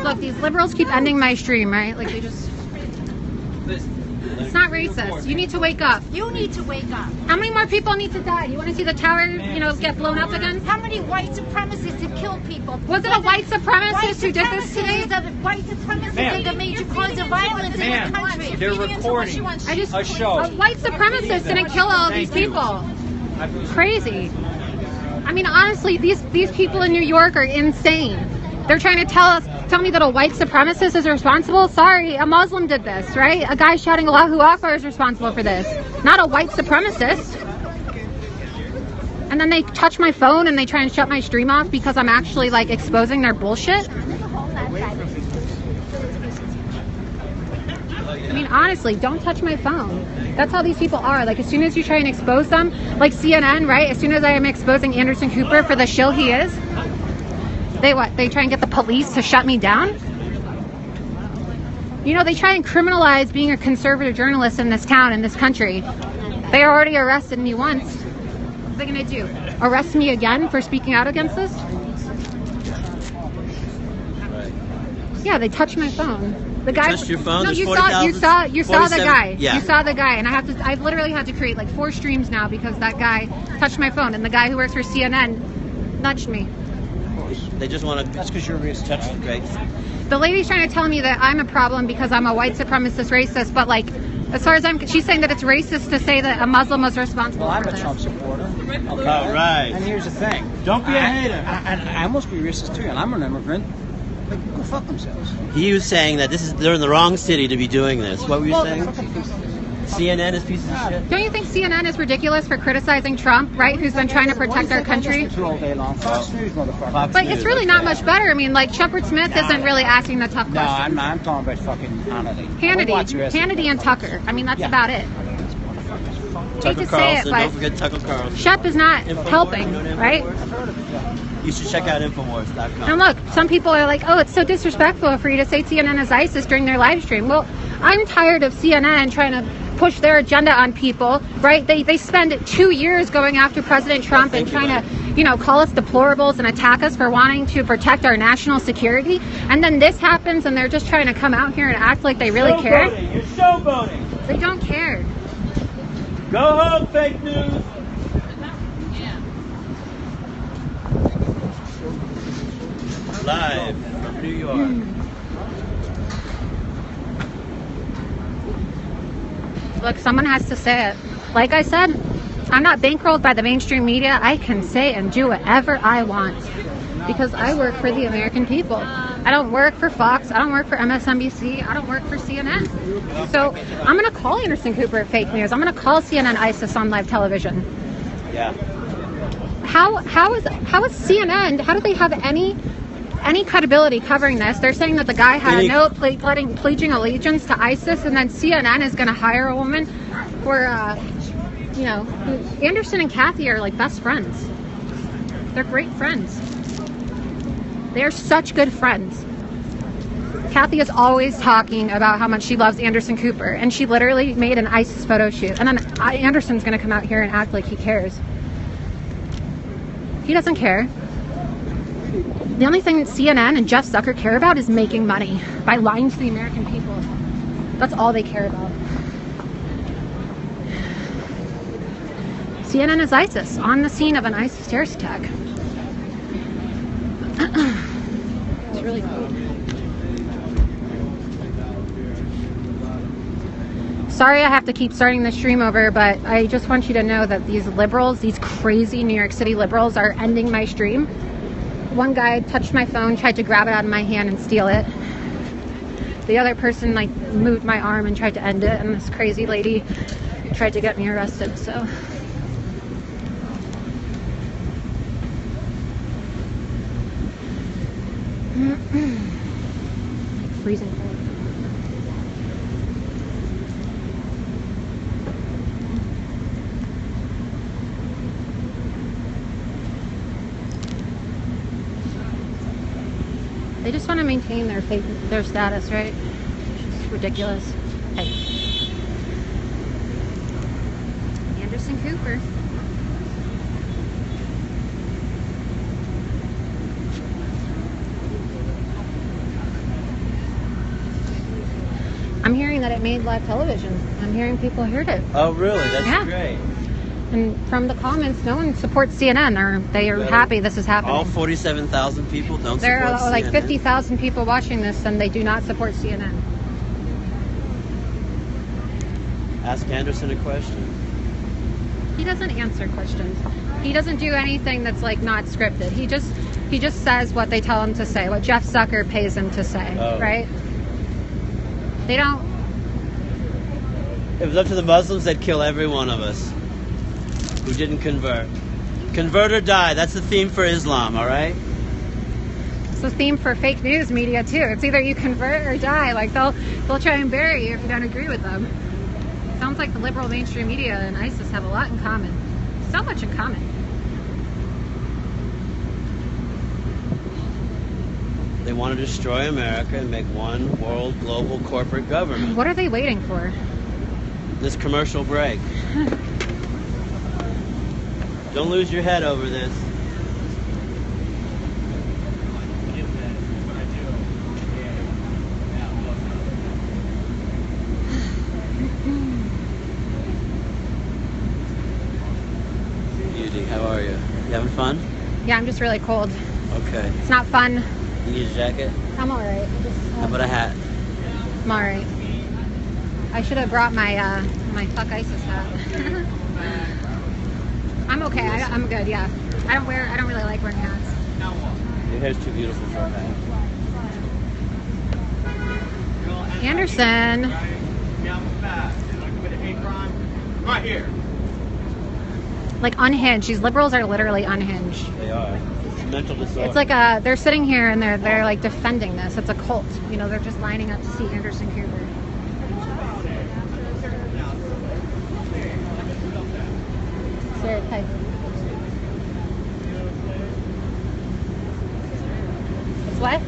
Look, these liberals keep ending my stream, right? Like they just... It's not racist. You need to wake up. You need to wake up. How many more people need to die? You want to see the tower, you know, get blown up again? How many white supremacists have killed people? Was it a white supremacist who did this today? White supremacists are the major cause of violence in the country. They're recording a show. A white supremacist didn't kill all of these people. Crazy. I mean, honestly, these people in New York are insane. They're trying to tell me that a white supremacist is responsible. Sorry, a Muslim did this, right? A guy shouting Allahu Akbar is responsible for this, not a white supremacist. And then they touch my phone and they try and shut my stream off because I'm actually like exposing their bullshit. I mean, honestly, don't touch my phone. That's how these people are. Like, as soon as you try and expose them, like CNN, right? As soon as I am exposing Anderson Cooper for the shill he is, they what? They try and get the police to shut me down? You know, they try and criminalize being a conservative journalist in this town, in this country. They already arrested me once. What are they going to do? Arrest me again for speaking out against this? Yeah, they touched my phone. The guy touched your phone? No, you saw the guy. Yeah. You saw the guy, and I've literally had to create like 4 streams now because that guy touched my phone, and the guy who works for CNN nudged me. They just want to. That's because you're a racist. Great. The lady's trying to tell me that I'm a problem because I'm a white supremacist racist, but like, as far as she's saying that it's racist to say that a Muslim was responsible. Well, I'm for a this. Trump supporter. Okay. All right. And here's the thing. Don't be a hater. I must be racist too, and I'm an immigrant. Like, go fuck themselves. He was saying that they're in the wrong city to be doing this. What were you saying? CNN is pieces of shit. Don't you think CNN is ridiculous for criticizing Trump, right? Who's been trying to protect our country? All day long. Fox News, motherfucker. But it's really not much better. I mean, like, Shepard Smith isn't really asking the tough questions. No, I'm talking about fucking Hannity. Hannity and Tucker. I mean, that's about it. Tucker Carlson. Don't forget Tucker Carlson. Shep is not helping, right? You should check out Infowars.com. And look, some people are like, oh, it's so disrespectful for you to say CNN is ISIS during their live stream. Well, I'm tired of CNN trying to push their agenda on people, right? They spend 2 years going after President Trump and trying to, you know, call us deplorables and attack us for wanting to protect our national security. And then this happens and they're just trying to come out here and act like they really care. You're showboating. They don't care. Go home, fake news. Live from New York. Look, someone has to say it. Like I said, I'm not bankrolled by the mainstream media. I can say and do whatever I want because I work for the American people. I don't work for Fox. I don't work for MSNBC. I don't work for CNN. So I'm going to call Anderson Cooper fake news. I'm going to call CNN ISIS on live television. Yeah. How is CNN? How do they have any credibility covering this? They're saying that the guy had a note pledging allegiance to ISIS, and then CNN is going to hire a woman for, you know, Anderson and Kathy are like best friends. They're great friends. They are such good friends. Kathy is always talking about how much she loves Anderson Cooper, and she literally made an ISIS photo shoot. And then Anderson's going to come out here and act like he cares. He doesn't care. The only thing CNN and Jeff Zucker care about is making money by lying to the American people. That's all they care about. CNN is ISIS, on the scene of an ISIS terrorist attack. It's really cool. Sorry I have to keep starting the stream over, but I just want you to know that these liberals, these crazy New York City liberals, are ending my stream. One guy touched my phone, tried to grab it out of my hand and steal it. The other person like moved my arm and tried to end it, and this crazy lady tried to get me arrested, so. Freezing cold. They just want to maintain their status, right? It's just ridiculous. Hey. Anderson Cooper. saying that it made live television. I'm hearing people heard it. Oh, really? That's Yeah. great. And from the comments, no one supports CNN, or they are Really? happy this is happening. All 47,000 people don't There support are like CNN? 50,000 people watching this, and they do not support CNN. Ask Anderson a question. He doesn't answer questions. He doesn't do anything that's like not scripted. He just says what they tell him to say, what Jeff Zucker pays him to say, right? They don't. If it was up to the Muslims, they'd kill every one of us who didn't convert. Convert or die. That's the theme for Islam, all right? It's the theme for fake news media too. It's either you convert or die. Like they'll try and bury you if you don't agree with them. Sounds like the liberal mainstream media and ISIS have a lot in common. So much in common. They want to destroy America and make one world global corporate government. What are they waiting for? This commercial break. Don't lose your head over this. Beauty, how are you? You having fun? Yeah, I'm just really cold. Okay. It's not fun. You need a jacket? I'm alright. How about a hat? I'm alright. I should have brought my my fuck ISIS hat. I'm okay. I'm good. Yeah. I don't really like wearing hats. Your hair's too beautiful for a hat. Anderson. Right here. Like unhinged. These liberals are literally unhinged. They are. It's mental disorder. It's like they're sitting here and they're like defending this. It's a cult. You know, they're just lining up to see Anderson Cooper. Sarah, hi. It's what?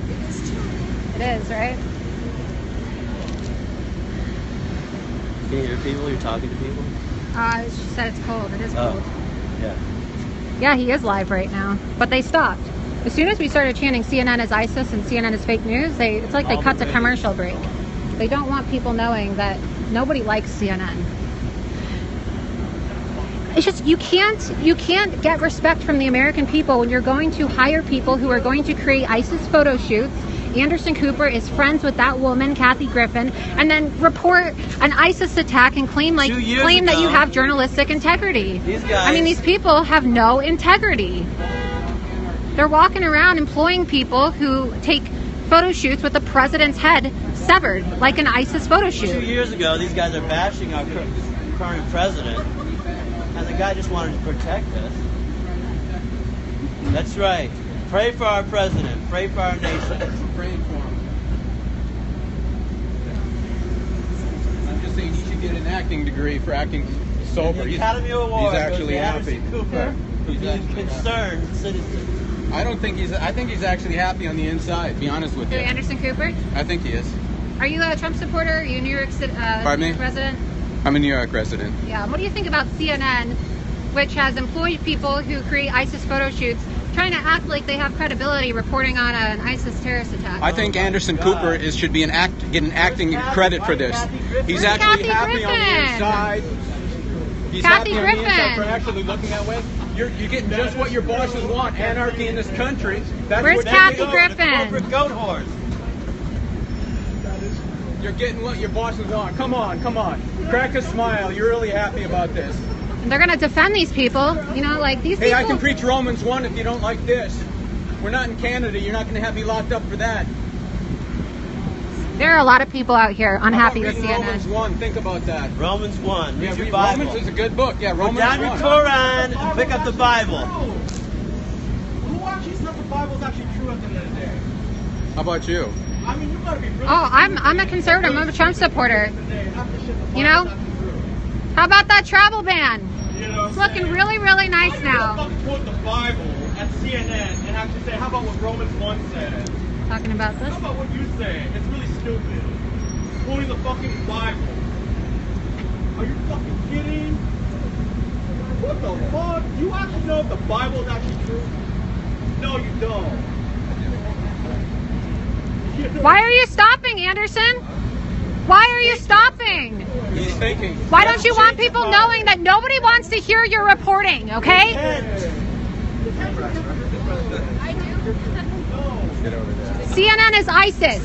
It is, right? Can you hear people? You're talking to people? She said it's cold. It is cold. Yeah. Yeah, he is live right now. But they stopped. As soon as we started chanting CNN is ISIS and CNN is fake news, it's like they cut the commercial break. They don't want people knowing that nobody likes CNN. It's just you can't get respect from the American people when you're going to hire people who are going to create ISIS photo shoots. Anderson Cooper is friends with that woman, Kathy Griffin, and then report an ISIS attack and claim that you have journalistic integrity. These people have no integrity. They're walking around employing people who take photo shoots with the president's head severed, like an ISIS photo shoot. 2 years ago, these guys are bashing our current president, and the guy just wanted to protect us. That's right. Pray for our president. Pray for our nation. I'm praying for him. I'm just saying he should get an acting degree for acting sober. The Academy Award. He's actually happy. Cooper, being concerned citizen. I think he's actually happy on the inside, to be honest with you. Anderson Cooper? I think he is. Are you a Trump supporter? Are you a New York resident? I'm a New York resident. Yeah. What do you think about CNN, which has employed people who create ISIS photo shoots, trying to act like they have credibility reporting on an ISIS terrorist attack? I think Anderson Cooper should be get an acting credit for this. He's actually happy on the inside. He's happy on the inside for actually looking that way. You're getting just what your bosses want: anarchy in this country. Where's Kathy Griffin? Corporate goat horse. You're getting what your bosses want. Come on. Crack a smile. You're really happy about this. They're going to defend these people. You know, like these people. Hey, I can preach Romans 1 if you don't like this. We're not in Canada. You're not going to have me locked up for that. There are a lot of people out here unhappy with CNN. Romans 1. Think about that. Romans 1. Read your read Bible. Romans is a good book. Yeah, Romans Put down 1. your Quran and pick up the Bible. Who actually said the Bible's actually true at the end of the day? How about you? I mean, you gotta be really I'm a conservative. I'm a Trump supporter. You know? How about that travel ban? You know It's looking really, really nice now. How quote the Bible at CNN and actually say, how about what Romans 1 says? Talking about this? How about what you say? It's really stupid. Quoting the fucking Bible. Are you fucking kidding? What the fuck? Do you actually know if the Bible is actually true? No, you don't. Why are you stopping, Anderson? Why are you stopping? He's faking. Why don't you want people knowing that nobody wants to hear your reporting, okay? Get over there. CNN is ISIS. Good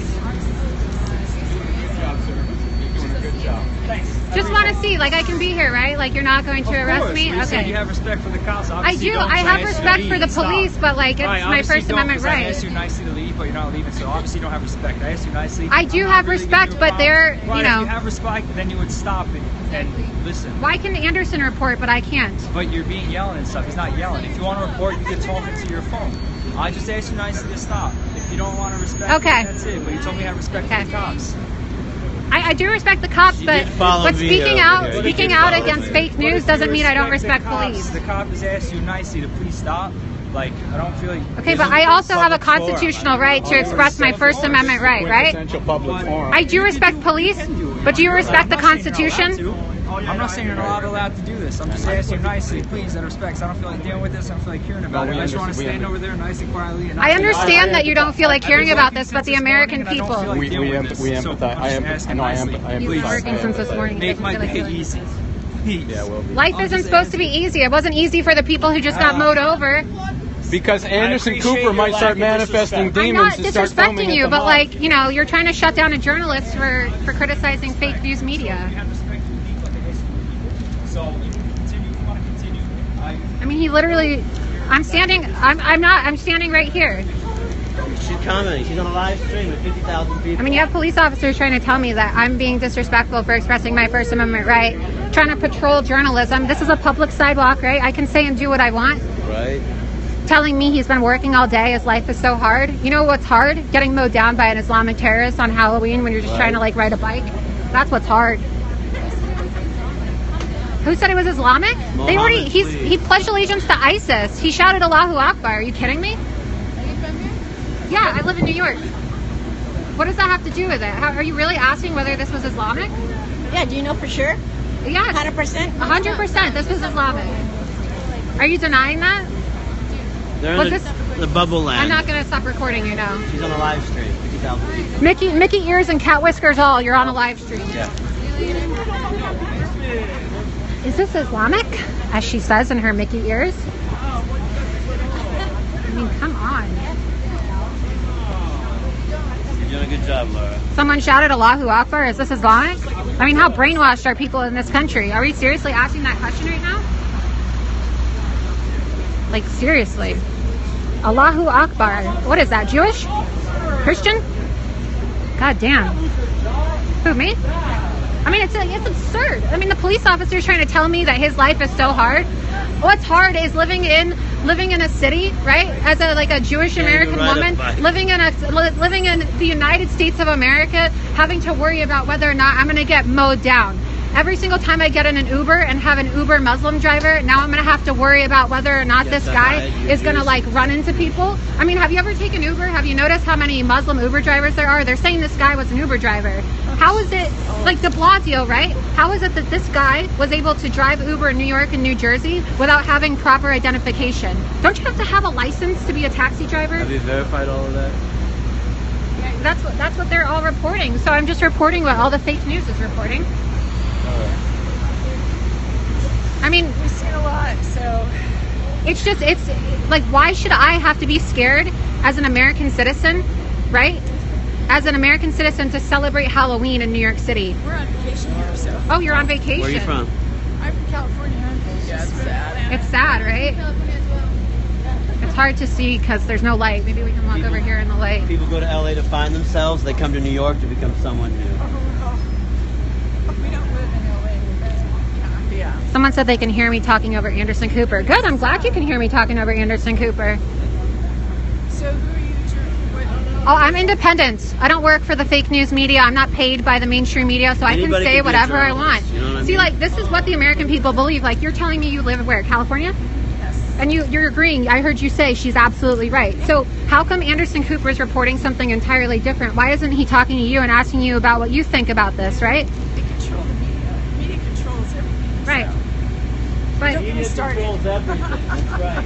job, sir. You're doing a good job. Just want to see, like, I can be here, right? Like, you're not going to arrest me? You said Okay. you have respect for the cops. I Obviously do. you don't, I so have asked you to respect leave for the and stop. police, but, like, it's Right, my obviously First you don't, Amendment 'cause I right. asked you nicely to leave, but you're not leaving, so obviously you don't have respect. I asked you nicely. I do I'm have not really respect, giving you a but problem. they're, Right, you know. If you have respect, then you would stop and listen. Why can Anderson report, but I can't? But you're being yelling and stuff. He's not yelling. If you want to report, you can talk into your phone. I just asked you nicely to stop. If you don't want to respect Okay. it, that's it. But you told me to have respect Okay. for the cops. I do respect the cops, She but did follow me speaking over out here. You speaking did out follow against me. fake But news if doesn't you mean I don't respect respect the police. cops, the cop has asked you nicely to please stop. Like, I don't feel like... Okay, but I also have a constitutional right to express my First Amendment right, right? Quintessential public forum. I do respect police, but do you respect the Constitution? I'm not saying you're not allowed to do this. I'm just asking you nicely, please, out of respect. I don't feel like dealing with this. I don't feel like hearing about it. I just want to stand over there nice and quietly. And I understand that you don't feel like hearing about this, but the American people. We empathize. I empathize. You've been working since this morning. Make my Like, day easy. Please. Yeah, we'll be. life isn't supposed to be easy. It wasn't easy for the people who just got mowed over. Because Anderson appreciate Cooper might your start lack of manifesting disrespect. I'm demons not and start foaming disrespecting at you, the but mouth. like, you know, you're trying to shut down a journalist for criticizing fake news media. You have respect for the people at the history. So you can continue if you want to continue. I mean, he literally. I'm standing right here. She's commenting. She's on a live stream with 50,000 people. I mean, you have police officers trying to tell me that I'm being disrespectful for expressing my First Amendment right, trying to patrol journalism. This is a public sidewalk, right? I can say and do what I want. Right? Telling me he's been working all day, his life is so hard. You know what's hard? Getting mowed down by an Islamic terrorist on Halloween when you're just trying to like ride a bike. That's what's hard. Who said it was Islamic? Mohammed, He pledged allegiance to ISIS. He shouted Allahu Akbar. Are you kidding me? Yeah, I live in New York. What does that have to do with it? Are you really asking whether this was Islamic? Yeah, do you know for sure? Yes. 100%? 100%. This was Islamic. Are you denying that? They're Was in the bubble land. I'm not going to stop recording you now. She's on a live stream. 50,000 people. Mickey ears and cat whiskers all. You're on a live stream. Yeah. Is this Islamic? As she says in her Mickey ears. I mean, come on. You're doing a good job, Laura. Someone shouted Allahu Akbar. Is this Islamic? I mean, how brainwashed are people in this country? Are we seriously asking that question right now? Like, seriously. Allahu Akbar. What is that? Jewish? Christian? God damn. Who, me? I mean, it's absurd. I mean, the police officer is trying to tell me that his life is so hard. What's hard is living in a city, right? As a Jewish American woman, living in the United States of America, having to worry about whether or not I'm going to get mowed down. Every single time I get in an Uber and have an Uber Muslim driver, now I'm going to have to worry about whether or not this guy is going to like run into people. I mean, have you ever taken Uber? Have you noticed how many Muslim Uber drivers there are? They're saying this guy was an Uber driver. How is it, like de Blasio, right? How is it that this guy was able to drive Uber in New York and New Jersey without having proper identification? Don't you have to have a license to be a taxi driver? Have you verified all of that? That's what they're all reporting. So I'm just reporting what all the fake news is reporting. I mean, We've seen a lot, so... it's like, why should I have to be scared as an American citizen, right? As an American citizen to celebrate Halloween in New York City. We're on vacation here, so... Oh, you're on vacation. Where are you from? I'm from California. Yeah, it's sad. It's sad, right? It's hard to see because there's no light. Maybe we can walk over here in the light. People go to LA to find themselves. They come to New York to become someone new. We don't live in LA. Yeah. Someone said they can hear me talking over Anderson Cooper. Good, I'm glad you can hear me talking over Anderson Cooper. So who are you? Oh, I'm independent. I don't work for the fake news media. I'm not paid by the mainstream media, so I can Anybody say can be a whatever I want. journalist, you know what I See, mean? like, this is what the American people believe. Like, you're telling me you live where? California? Yes. And you're agreeing. I heard you say she's absolutely right. So how come Anderson Cooper is reporting something entirely different? Why isn't he talking to you and asking you about what you think about this, right? They control the media. Media controls everything. Right. So. But Don't get me started. Controls everything. That's right.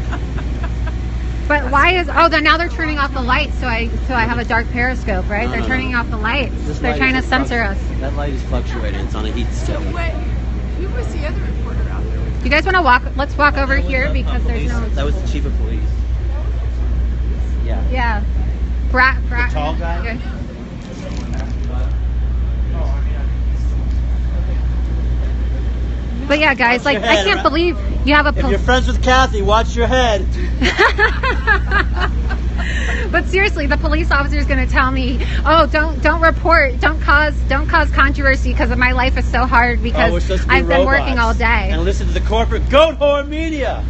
But why is? Oh, then now they're turning off the lights, so I have a dark Periscope, right? No, they're no, turning off the lights. They're trying to censor us. That light is fluctuating. It's on a heat schedule. Who was the other reporter out there? You guys want to walk? Let's walk over here because there's no. That was the chief of police. Yeah. Yeah. Brat. The tall guy? Okay. But yeah, guys, like I can't believe you have a. If you're friends with Kathy, watch your head. But seriously, the police officer is going to tell me, "Oh, don't report, don't cause controversy because my life is so hard because I've been working all day." And listen to the corporate goat whore media.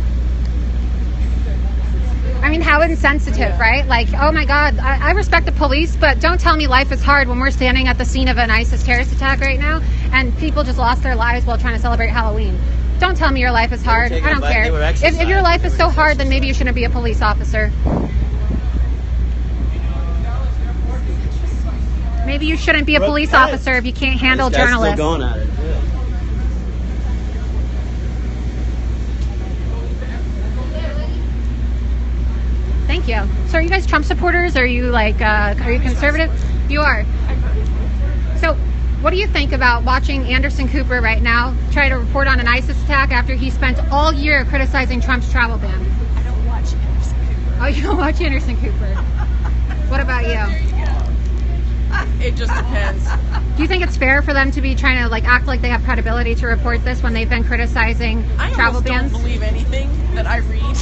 I mean, how insensitive, right? Like, oh my God, I respect the police, but don't tell me life is hard when we're standing at the scene of an ISIS terrorist attack right now and people just lost their lives while trying to celebrate Halloween. Don't tell me your life is hard. I don't care. If your life is so hard, then maybe you shouldn't be a police officer. Maybe you shouldn't be a police officer if you can't handle journalists. Still going at it. Thank you. So are you guys Trump supporters? Are you like, are you conservative? You are. So what do you think about watching Anderson Cooper right now try to report on an ISIS attack after he spent all year criticizing Trump's travel ban? I don't watch Anderson Cooper. Oh, you don't watch Anderson Cooper. What about you? It just depends. Do you think it's fair for them to be trying to like act like they have credibility to report this when they've been criticizing travel bans? I don't believe anything that I read,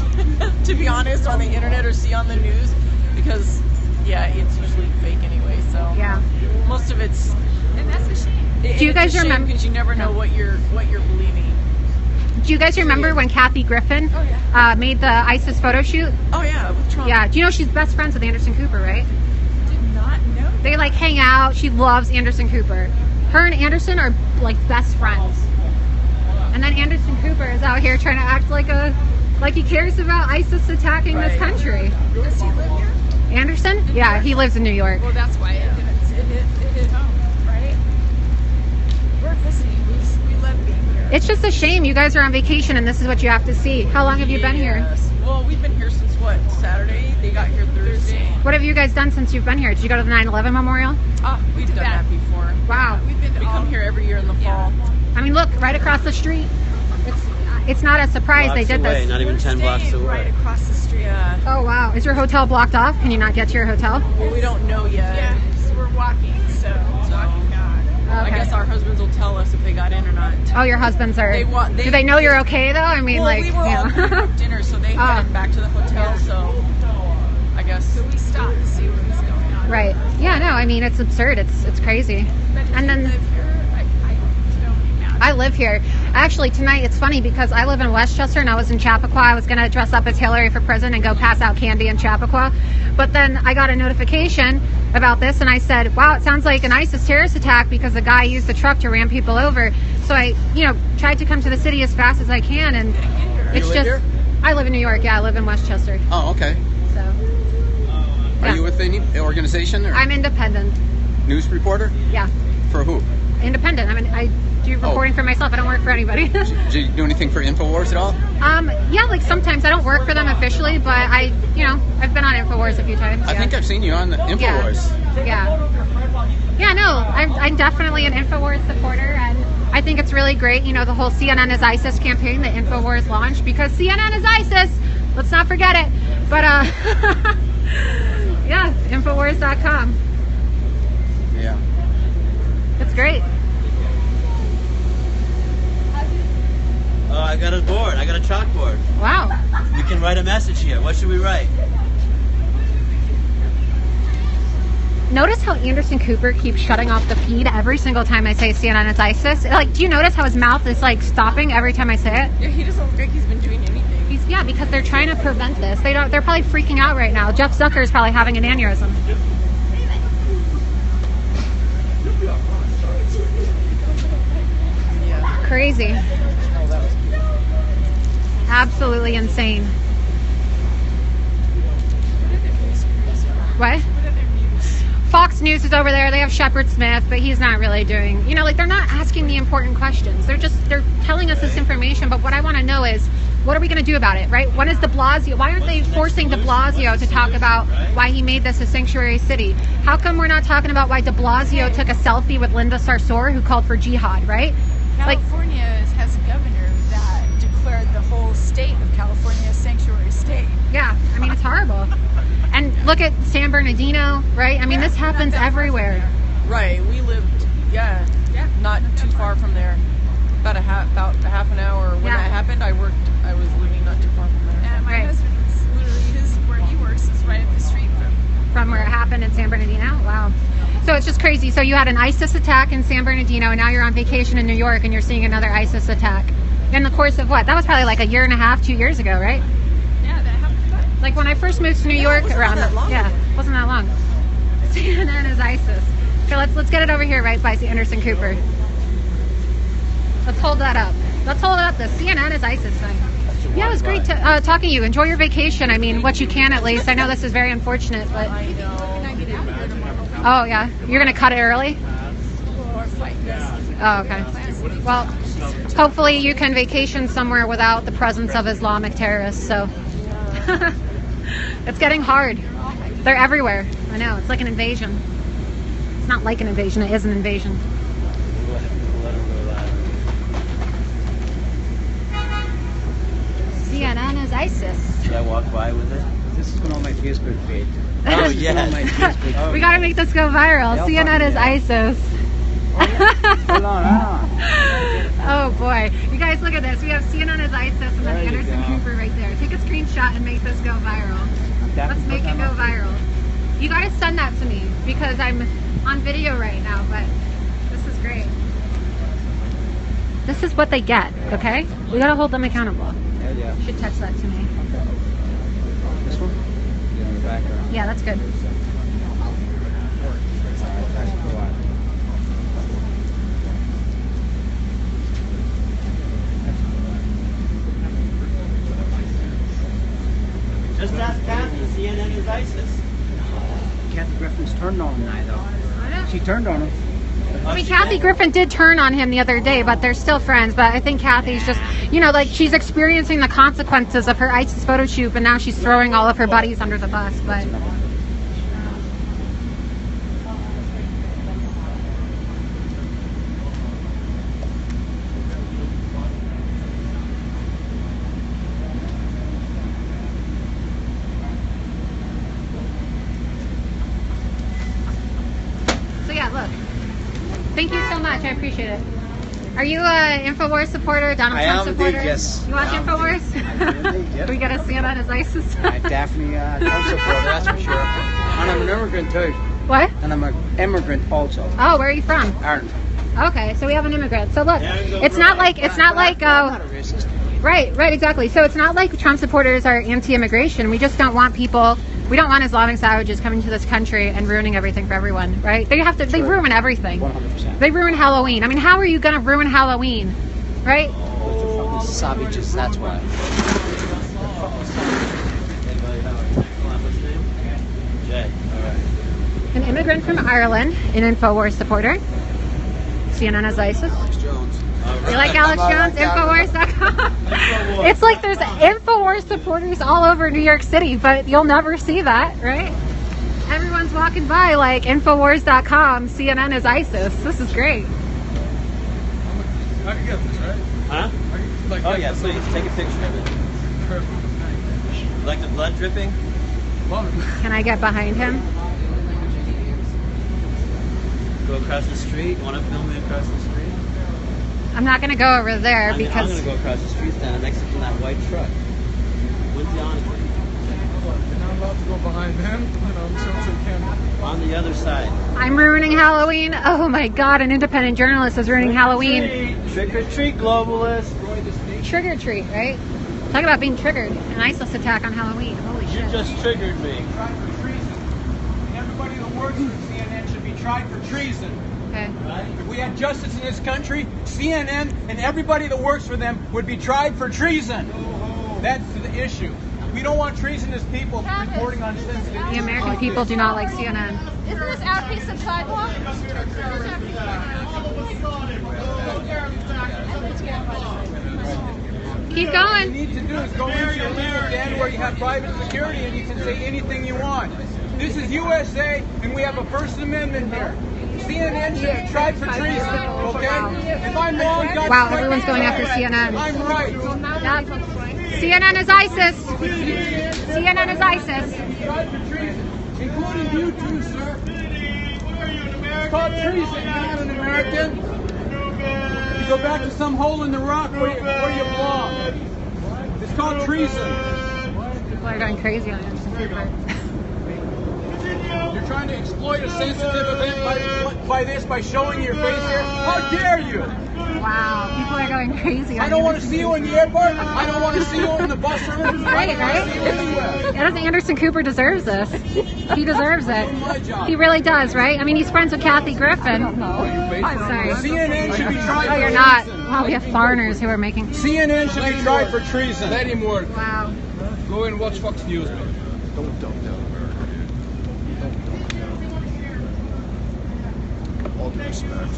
to be honest, on the internet or see on the news, because yeah, it's usually fake anyway. So yeah, most of it's. And that's a shame. Do you guys remember? Because you never know what you're believing. Do you guys remember when Kathy Griffin made the ISIS photo shoot? Oh yeah, with Trump. Yeah. Do you know she's best friends with Anderson Cooper, right? Did not know. They like hang out. She loves Anderson Cooper. Her and Anderson are like best friends. And then Anderson Cooper is out here trying to act like he cares about ISIS attacking this country. Does he live here? Anderson? Yeah, he lives in New York. Well, that's why it hit home, right? We're visiting. We love being here. It's just a shame you guys are on vacation and this is what you have to see. How long have you been here? Yes. Well, we've been here since what? Saturday? They got here Thursday. What have you guys done since you've been here? Did you go to the 9/11 memorial? We've done that before. Wow. We've been to We all. come here every year in the fall. I mean, look, right across the street. It's not a surprise they did away, this. Not even 10 blocks Staying away. right across the street. Yeah. Oh, wow. Is your hotel blocked off? Can you not get to your hotel? Well, we don't know yet. Yeah, so we're walking. So walking back. I guess our husbands will tell us if they got in or not. Oh, your husbands are. Do they know you're okay though? I mean, Well, like. we were all going to dinner, so they headed back to the hotel. So I guess. So we stopped to see what was going on. Right. Yeah. No. I mean, it's absurd. It's crazy. But if And you then live here, I don't imagine. I live here. Actually, tonight it's funny because I live in Westchester and I was in Chappaqua. I was gonna dress up as Hillary for prison and go pass out candy in Chappaqua, but then I got a notification about this and I said, "Wow, it sounds like an ISIS terrorist attack because the guy used the truck to ram people over." So I, tried to come to the city as fast as I can, and it's live just. here? I live in New York. Yeah, I live in Westchester. Oh, okay. So. Are you with any organization or I'm independent. news reporter? Yeah, For who? independent. I mean, I do reporting for myself. I don't work for anybody. Do you do anything for InfoWars at all? Yeah, like sometimes I don't work for them officially, but I've been on InfoWars a few times. I yeah. think I've seen you on the InfoWars. Yeah, no, I'm definitely an InfoWars supporter, and I think it's really great, the whole CNN is ISIS campaign that InfoWars launched, because CNN is ISIS, let's not forget it, but yeah, Infowars.com. Yeah. It's great. Oh, I got a board. I got a chalkboard. Wow. You can write a message here. What should we write? Notice how Anderson Cooper keeps shutting off the feed every single time I say CNN is ISIS? Like, do you notice how his mouth is like stopping every time I say it? Yeah, he doesn't look like he's been doing anything. Yeah, because they're trying to prevent this. They're probably freaking out right now. Jeff Zucker is probably having an aneurysm. Yeah. Crazy. Absolutely insane. What? Fox News is over there. They have Shepard Smith, but he's not really doing, they're not asking the important questions. They're telling us this information, but what I want to know is, What are we going to do about it, right? When is de Blasio? Why aren't they forcing de Blasio to talk about why he made this a sanctuary city? How come we're not talking about why de Blasio took a selfie with Linda Sarsour, who called for jihad, right? California has a governor that declared the whole state of California a sanctuary state. Yeah, I mean, it's horrible. And look at San Bernardino, right? I mean, this happens everywhere. Right. We lived, not too far from there. About a half an hour. When that happened, I was living not too far from there. And my husband's literally where he works is right up the street from where it happened in San Bernardino. Wow. So it's just crazy. So you had an ISIS attack in San Bernardino, and now you're on vacation in New York, and you're seeing another ISIS attack. In the course of what? That was probably like a year and a half, 2 years ago, right? Yeah, that happened. Like when I first moved to New York, around that long. Yeah, wasn't that long. CNN is ISIS. Okay, let's get it over here, right by Anderson Cooper. Let's hold that up. Let's hold up the CNN is ISIS thing. Yeah, it was great talking to you. Enjoy your vacation. I mean, what you can at least. I know this is very unfortunate, but. I know. Oh yeah, you're gonna cut it early. Oh, okay. Well, hopefully you can vacation somewhere without the presence of Islamic terrorists. So it's getting hard. They're everywhere. I know. It's like an invasion. It's not like an invasion. It is an invasion. CNN is ISIS. Should I walk by with it? This is on my Facebook page. Oh, yeah. We gotta make this go viral. CNN is ISIS. Hold on. Oh boy. You guys look at this. We have CNN is ISIS and then Anderson Cooper right there. Take a screenshot and make this go viral. Let's make it go viral. You gotta send that to me because I'm on video right now, but this is great. This is what they get, okay? We gotta hold them accountable. Yeah. You should text that to me. This one? Yeah, in the background. Yeah, that's good. Just ask Kathy. CNN is ISIS. Kathy Griffin's turned on him now, though. She turned on him. I mean, Kathy Griffin did turn on him the other day, but they're still friends. But I think Kathy's just, you know, like she's experiencing the consequences of her ISIS photo shoot, and now she's throwing all of her buddies under the bus. But so yeah, look. Thank you so much. I appreciate it. Are you an InfoWars supporter, Donald Trump supporter? Yes. You watch InfoWars? Yep. We got to see it as ISIS. I definitely Trump supporter, that's for sure. And I'm an immigrant too. What? And I'm an immigrant also. Oh, where are you from? Ireland. Okay, so we have an immigrant. So look, it's not like I'm not a racist. right, exactly. So it's not like Trump supporters are anti-immigration. We just don't want people. We don't want Islamic savages coming to this country and ruining everything for everyone, right? They ruin everything. 100%. They ruin Halloween. I mean, how are you going to ruin Halloween, right? Savages, that's why. Jay. All right. An immigrant from Ireland, an InfoWars supporter. CNN as ISIS. You like Alex Jones? Infowars.com. It's like there's InfoWars supporters all over New York City, but you'll never see that, right? Everyone's walking by like Infowars.com, CNN is ISIS. This is great. I can get this, right? Huh? Oh yeah, please take a picture of it. Like the blood dripping? Can I get behind him? Go across the street. Want to film me across the street? I'm not going to go over there I'm because... going to go across the street stand next to that white truck. When's the on? You're not allowed to go behind him. You know, so it's a camera. On the other side. I'm ruining Halloween. Oh my God, an independent journalist is ruining Halloween. Trick or treat, globalist. Trigger treat, right? Talk about being triggered. An ISIS attack on Halloween. Holy You shit. just triggered me. Tried for treason. And everybody that works for CNN should be tried for treason. Okay. If we had justice in this country, CNN and everybody that works for them would be tried for treason. That's the issue. We don't want treasonous people reporting on sensitive The issues American like people this. do not like CNN. Isn't this our piece of sidewalk? Keep What going. you need to do is go into your legal den where you have private security and you can say anything you want. This is USA, and we have a First Amendment here. CNN should be tried for treason, okay? If I'm wrong, God, Wow, everyone's going after CNN. I'm right. Yep. CNN is ISIS. CNN is ISIS. Tried for treason, including you too, sir. It's called treason. You're not an American. You go back to some hole in the rock where you belong. It's called treason. People are going crazy on Anderson Cooper. You're trying to exploit a sensitive event by showing your face here. How dare you? Wow, people are going crazy on I don't want to Anderson see you in the airport. I don't want to see you in the bus service. Right, right? Anderson Cooper deserves this. He deserves it. He really does, right? I mean, he's friends with Kathy Griffin. I'm sorry. CNN should be tried Oh, for you're not. treason. Wow, we have foreigners who are making... CNN should be tried for treason. Let him work. Wow. Go and watch Fox News, man. Don't. All due respect.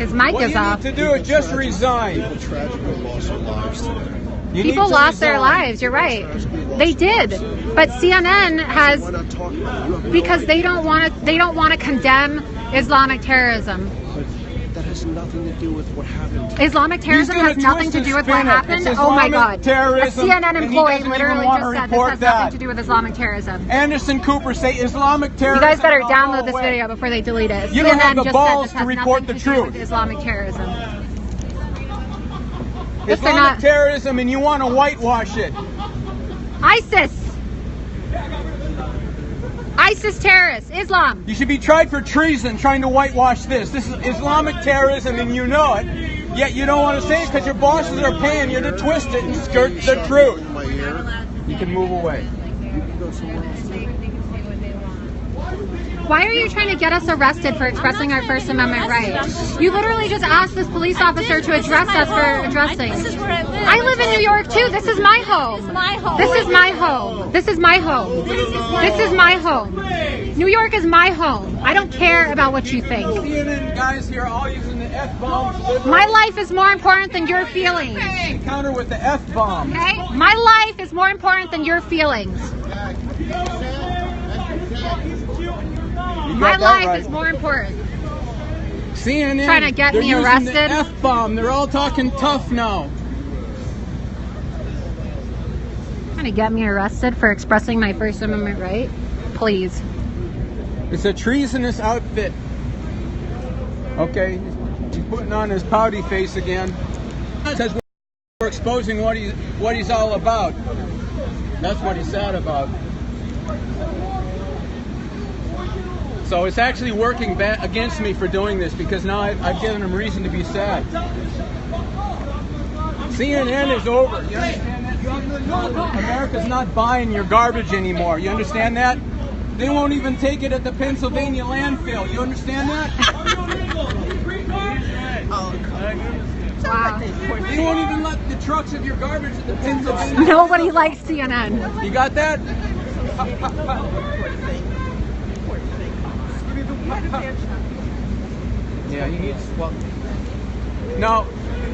His mic What is you off. need to do is just resign. People tragically lost their lives today. You need People to lost their resign. lives, you're right. They did. But CNN has... Why not talk about it? You have no Because they idea. don't want to condemn Islamic terrorism. But that has nothing to do with what happened. Islamic terrorism He's gonna has nothing twist to and do with spin what it. happened. It's Oh my Islamic God. A terrorism, CNN and he employee doesn't even literally want just to said this report has nothing that. to do with Islamic terrorism. Anderson Cooper say Islamic You terrorism. guys better and I'll download go this away. video before they delete it. You don't have the just balls said this to has report nothing the to do with truth. Islamic terrorism. Yes, they're Islamic not. terrorism, and you want to whitewash it. ISIS. ISIS terrorists. Islam. You should be tried for treason trying to whitewash this. This is Islamic terrorism and you know it, yet you don't want to say it because your bosses are paying you to twist it and skirt the truth. In my ear. You can move away. You can go somewhere else. Why are you trying to get us arrested for expressing our First Amendment rights? You literally just asked this police officer to address us for addressing. This is where I live. I live in New York too. This is my home. This is my home. This is my home. This is my home. This is my home. New York is my home. I don't care about what you think. CNN guys here all using the F-bomb. My life is more important than your feelings. Counter with the F-bomb. Okay? My life is more important than your feelings. My life is more important. CNN Trying to get they're me using arrested? The F-bomb. They're all talking tough now. Trying to get me arrested for expressing my First Amendment right? Please. It's a treasonous outfit. Okay, he's putting on his pouty face again. It says we're exposing what he's all about. That's what he's sad about. So it's actually working against me for doing this because now I've given him reason to be sad. CNN is over. You understand that? America's not buying your garbage anymore. You understand that? They won't even take it at the Pennsylvania landfill. You understand that? Wow. They won't even let the trucks of your garbage at the Pennsylvania. Nobody likes CNN. You got that? Yeah, he needs. Well, now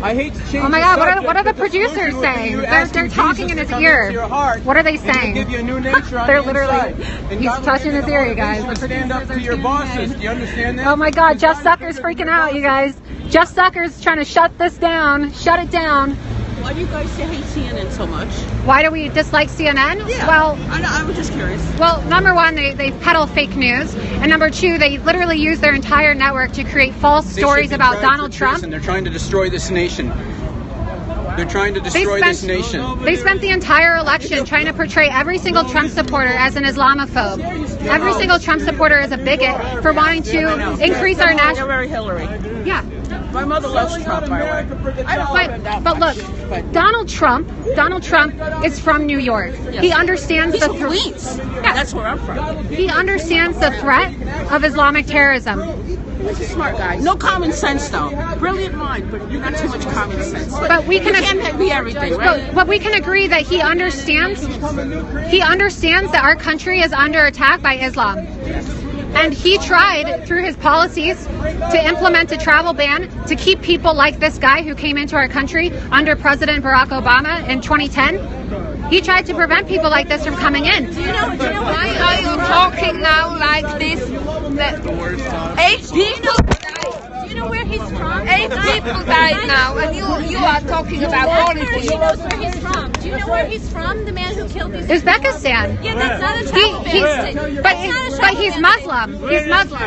I hate to change. Oh my the God, subject, what are the but the solution producers would be saying? you They're asking talking Jesus in to his come ear. into your heart What are they and he'll saying? give you a new nature on They're the literally, inside. And he's God will touching give his you the ear, you guys. motivation The to stand up producers to your are bosses. shaking Do you understand that? Oh my God, Jeff Because Zucker's freaking out, you guys. Jeff Zucker's trying to shut this down. Shut it down. Why do you guys hate CNN so much? Why do we dislike CNN? Yeah. Well, I was just curious. Well, number one, they peddle fake news, and number two, they literally use their entire network to create false They stories should be about tried Donald for Trump. treason. They're trying to destroy this nation. They're trying to destroy this nation. They spent the entire election trying to portray every single Trump supporter as an Islamophobe. Every single Trump supporter is a bigot for wanting to increase our They're national. very Hillary. Yeah. My mother loves Trump, by the way. I don't love him that But much, look, but Donald Trump is from New York. Yes. He understands he's the from Queens. Yeah. That's where I'm from. He understands the threat of Islamic terrorism. He's a smart guy. No common sense, though. Brilliant mind, but you got too much common sense. But we can you can't be everything, right? But we can agree that he understands that our country is under attack by Islam. And he tried, through his policies, to implement a travel ban to keep people like this guy who came into our country under President Barack Obama in 2010. He tried to prevent people like this from coming in. Why are you talking now like this? That 8 people died. Do you know where he's from? 8 people died now, and you are talking about politics. She knows where he's from. Do you know where he's from? The man who killed these Uzbekistan. Yeah, that's not a travel ban. But he's Muslim. He's Muslim.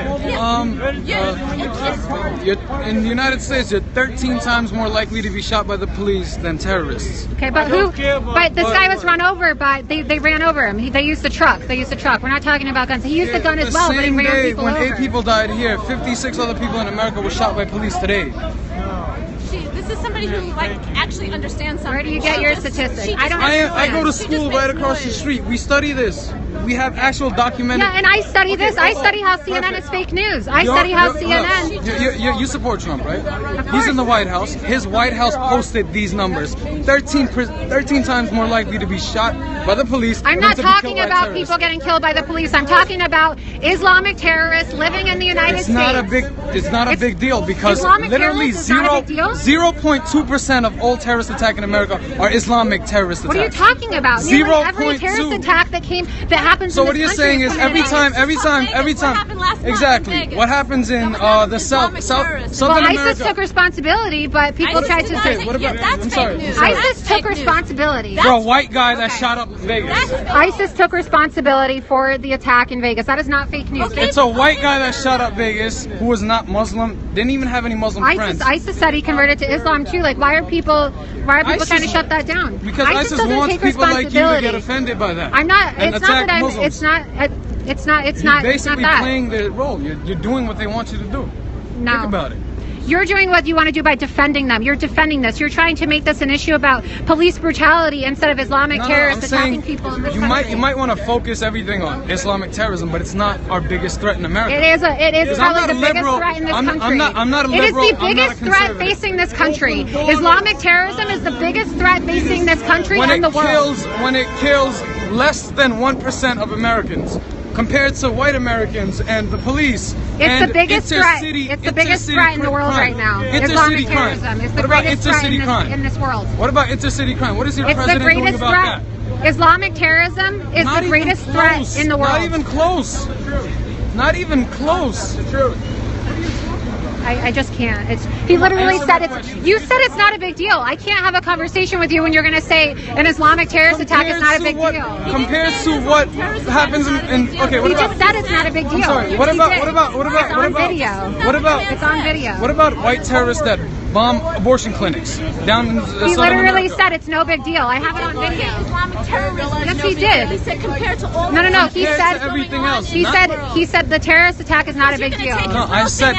In the United States, you're 13 times more likely to be shot by the police than terrorists. Okay, but But this guy was run over by. They ran over him. They used the truck. We're not talking about guns. He used the gun as well, but he ran Day people when over. 8 people died here, 56 other people in America were shot by police today. This is somebody who actually understands something. Where do you get your statistics? I go to school right across the street. We study this. We have actual documented. Yeah, and I study this. I study how CNN is fake news. I study how CNN. You support Trump, right? He's in the White House. His White House posted these numbers. 13 times more likely to be shot by the police. I'm not talking about people getting killed by the police. I'm talking about Islamic terrorists living in the United States. It's not a big deal because Islamic literally terrorists is not a big deal? 0.2% of all terrorist attacks in America are Islamic terrorist attacks. What are you talking about? Nearly every terrorist attack that happens. So what you're saying is every time, exactly. What happens in the Southern America? ISIS took responsibility, but people tried to say. What about? I'm sorry. ISIS took responsibility. For a white guy that shot up Vegas. ISIS took responsibility for the attack in Vegas. That is not fake news. It's a white guy that shot up Vegas who was not Muslim, didn't even have any Muslim friends. ISIS said he converted to Islam too. Like, why are people trying to shut that down? Because ISIS wants people like you to get offended by that. I'm not. And It's not that I'm. Muslims. It's not. You're basically playing their role. You're doing what they want you to do. No. Think about it. You're doing what you want to do by defending them. You're defending this. You're trying to make this an issue about police brutality instead of Islamic terrorists attacking people in this country. You might want to focus everything on Islamic terrorism, but it's not our biggest threat in America. It is probably the biggest threat in this country. I'm not a liberal. It is the biggest threat facing this country. Islamic terrorism is the biggest threat facing this country and the world. When it kills less than 1% of Americans, compared to white Americans and the police. It's the biggest threat. It's the biggest threat in the world right now. Islamic terrorism is the greatest threat in this world. What about intercity crime? What is your president doing about that? Islamic terrorism is the greatest threat in the world. Not even close. Not even close. The truth. I just can't. He literally said you said it's not a big deal. I can't have a conversation with you when you're going to say an Islamic terrorist attack is not a big deal. Compared to what happens in okay, what he just said it's not a big deal. I'm sorry. What about video? What about it's on video? What about white terrorists that bomb abortion clinics down in He literally said it's no big deal. I have it on video. Islamic terrorism. Yes, he did. He said compared to all. No. He said everything else. He said the terrorist attack is not a big deal. No, I said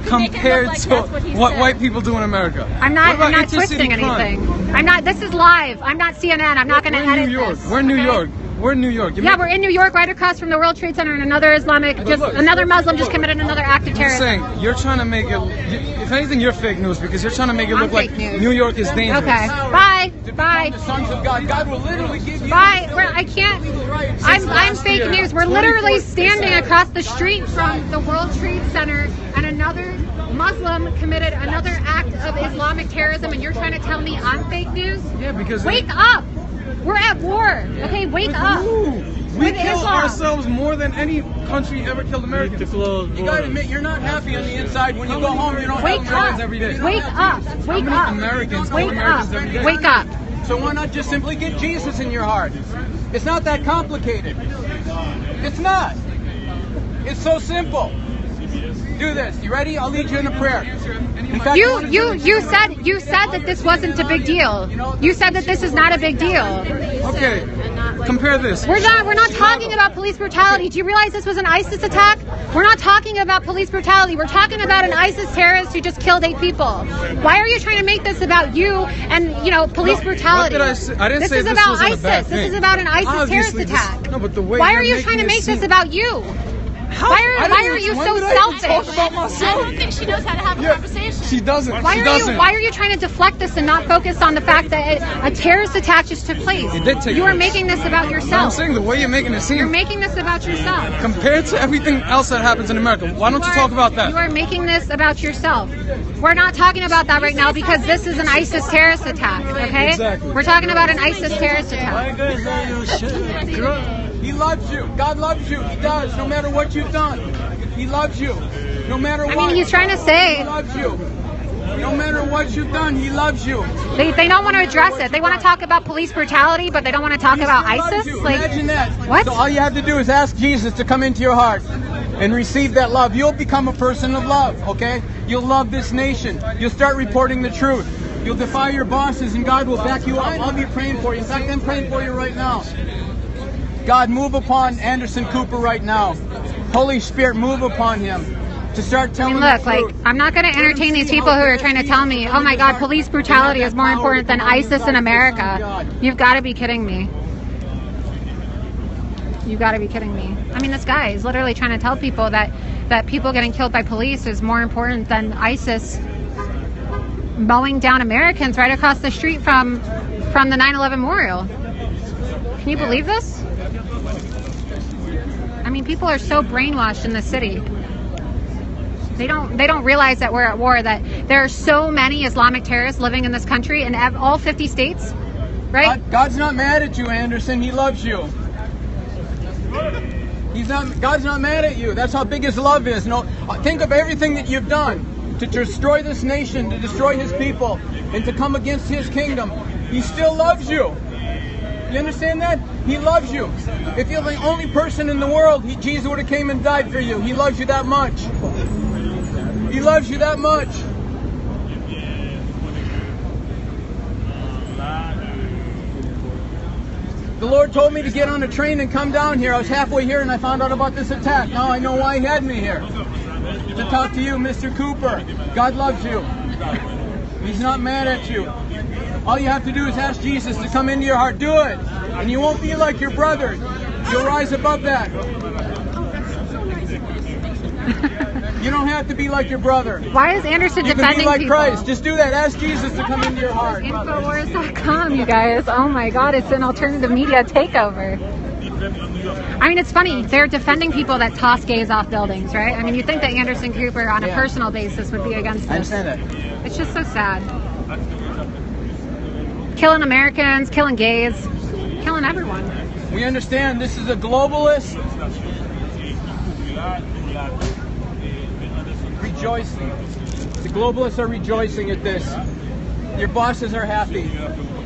compared to what white people do in America. I'm not twisting anything. I'm not. This is live. I'm not CNN. I'm not going to edit this. We're in New York. We're in New York. Yeah, we're in New York, right across from the World Trade Center, and another another Muslim just committed another act of terrorism. I'm saying, you're trying to make it, if anything, you're fake news because you're trying to make it look like New York is dangerous. Okay, bye. The sons of God. God will literally give you. Bye. I can't. I'm fake news. We're literally standing across the street from the World Trade Center, and another Muslim committed another act of Islamic terrorism, and you're trying to tell me I'm fake news? Yeah, because wake up. We're at war. Okay, wake up. We kill ourselves more than any country ever killed Americans. You gotta admit, you're not happy on the inside. When you go home, you don't wake have Americans up. every day. Wake up. Wake up. Americans wake Americans up. every day. Wake up. So why not just simply get Jesus in your heart? It's not that complicated. It's not. It's so simple. Do this. You ready? I'll lead you in a prayer. In fact, you said that this wasn't a big deal. You said that this is not a big deal. Okay. Compare this. We're not talking about police brutality. Do you realize this was an ISIS attack? We're not talking about police brutality. We're talking about an ISIS terrorist who just killed 8 people. Why are you trying to make this about you and police brutality? What did I say? I didn't say this is this about wasn't a bad ISIS. thing. This is about an ISIS terrorist attack. No, but the way Why are you trying to make this about you? Why are you so selfish? talk about myself. I don't think she knows how to have a conversation. She doesn't. Why She are doesn't. you? Why are you trying to deflect this and not focus on the fact that a terrorist attack just took place? It did take You are place. making this about I'm yourself. saying the way you're making it You're seem making this about yourself. compared to everything else that happens in America. Why don't you talk about You that? are making this about yourself. We're not talking about that right now because this is an ISIS terrorist attack, okay? Exactly. We're talking about an ISIS terrorist attack. He loves you. God loves you. He does, no matter what you've done. He loves you. No matter what. I mean, he's trying to He say loves you. No matter what you've done, he loves you. they don't want to address it. They want to talk about police brutality, but they don't want to talk about He loves ISIS. you. Like, Imagine that. what? So all you have to do is ask Jesus to come into your heart and receive that love. You'll become a person of love, okay? You'll love this nation. You'll start reporting the truth. You'll defy your bosses, and God will back you up. I'll be praying for you. In fact, I'm praying for you right now. God, move upon Anderson Cooper right now. Holy Spirit, move upon him to start telling Look, the like, truth. I'm not going to entertain these people who are trying to tell me, oh my God, police brutality is more important than ISIS in America. You've got to be kidding me. You've got to be kidding me. I mean, this guy is literally trying to tell people that people getting killed by police is more important than ISIS mowing down Americans right across the street from the 9/11 memorial. Can you believe this? I mean, people are so brainwashed in the city. They don't realize that we're at war, that there are so many Islamic terrorists living in this country in all 50 states, right? God's not mad at you, Anderson. He loves you. God's not mad at you. That's how big his love is. No, think of everything that you've done to destroy this nation, to destroy his people, and to come against his kingdom. He still loves you. You understand that? He loves you. If you're the only person in the world, Jesus would have came and died for you. He loves you that much. He loves you that much. The Lord told me to get on a train and come down here. I was halfway here and I found out about this attack. Now I know why he had me here. To talk to you, Mr. Cooper. God loves you. He's not mad at you. All you have to do is ask Jesus to come into your heart. Do it. And you won't be like your brother. You'll rise above that. You don't have to be like your brother. Why is Anderson You can defending be like people? Christ. Just do that. Ask Jesus to come into your heart. Infowars.com, you guys. Oh my God, it's an alternative media takeover. I mean, it's funny. They're defending people that toss gays off buildings, right? I mean, you think that Anderson Cooper, on a personal basis, would be against this. I understand that. It's just so sad. Killing Americans, killing gays, killing everyone. We understand this is a globalist rejoicing. The globalists are rejoicing at this. Your bosses are happy.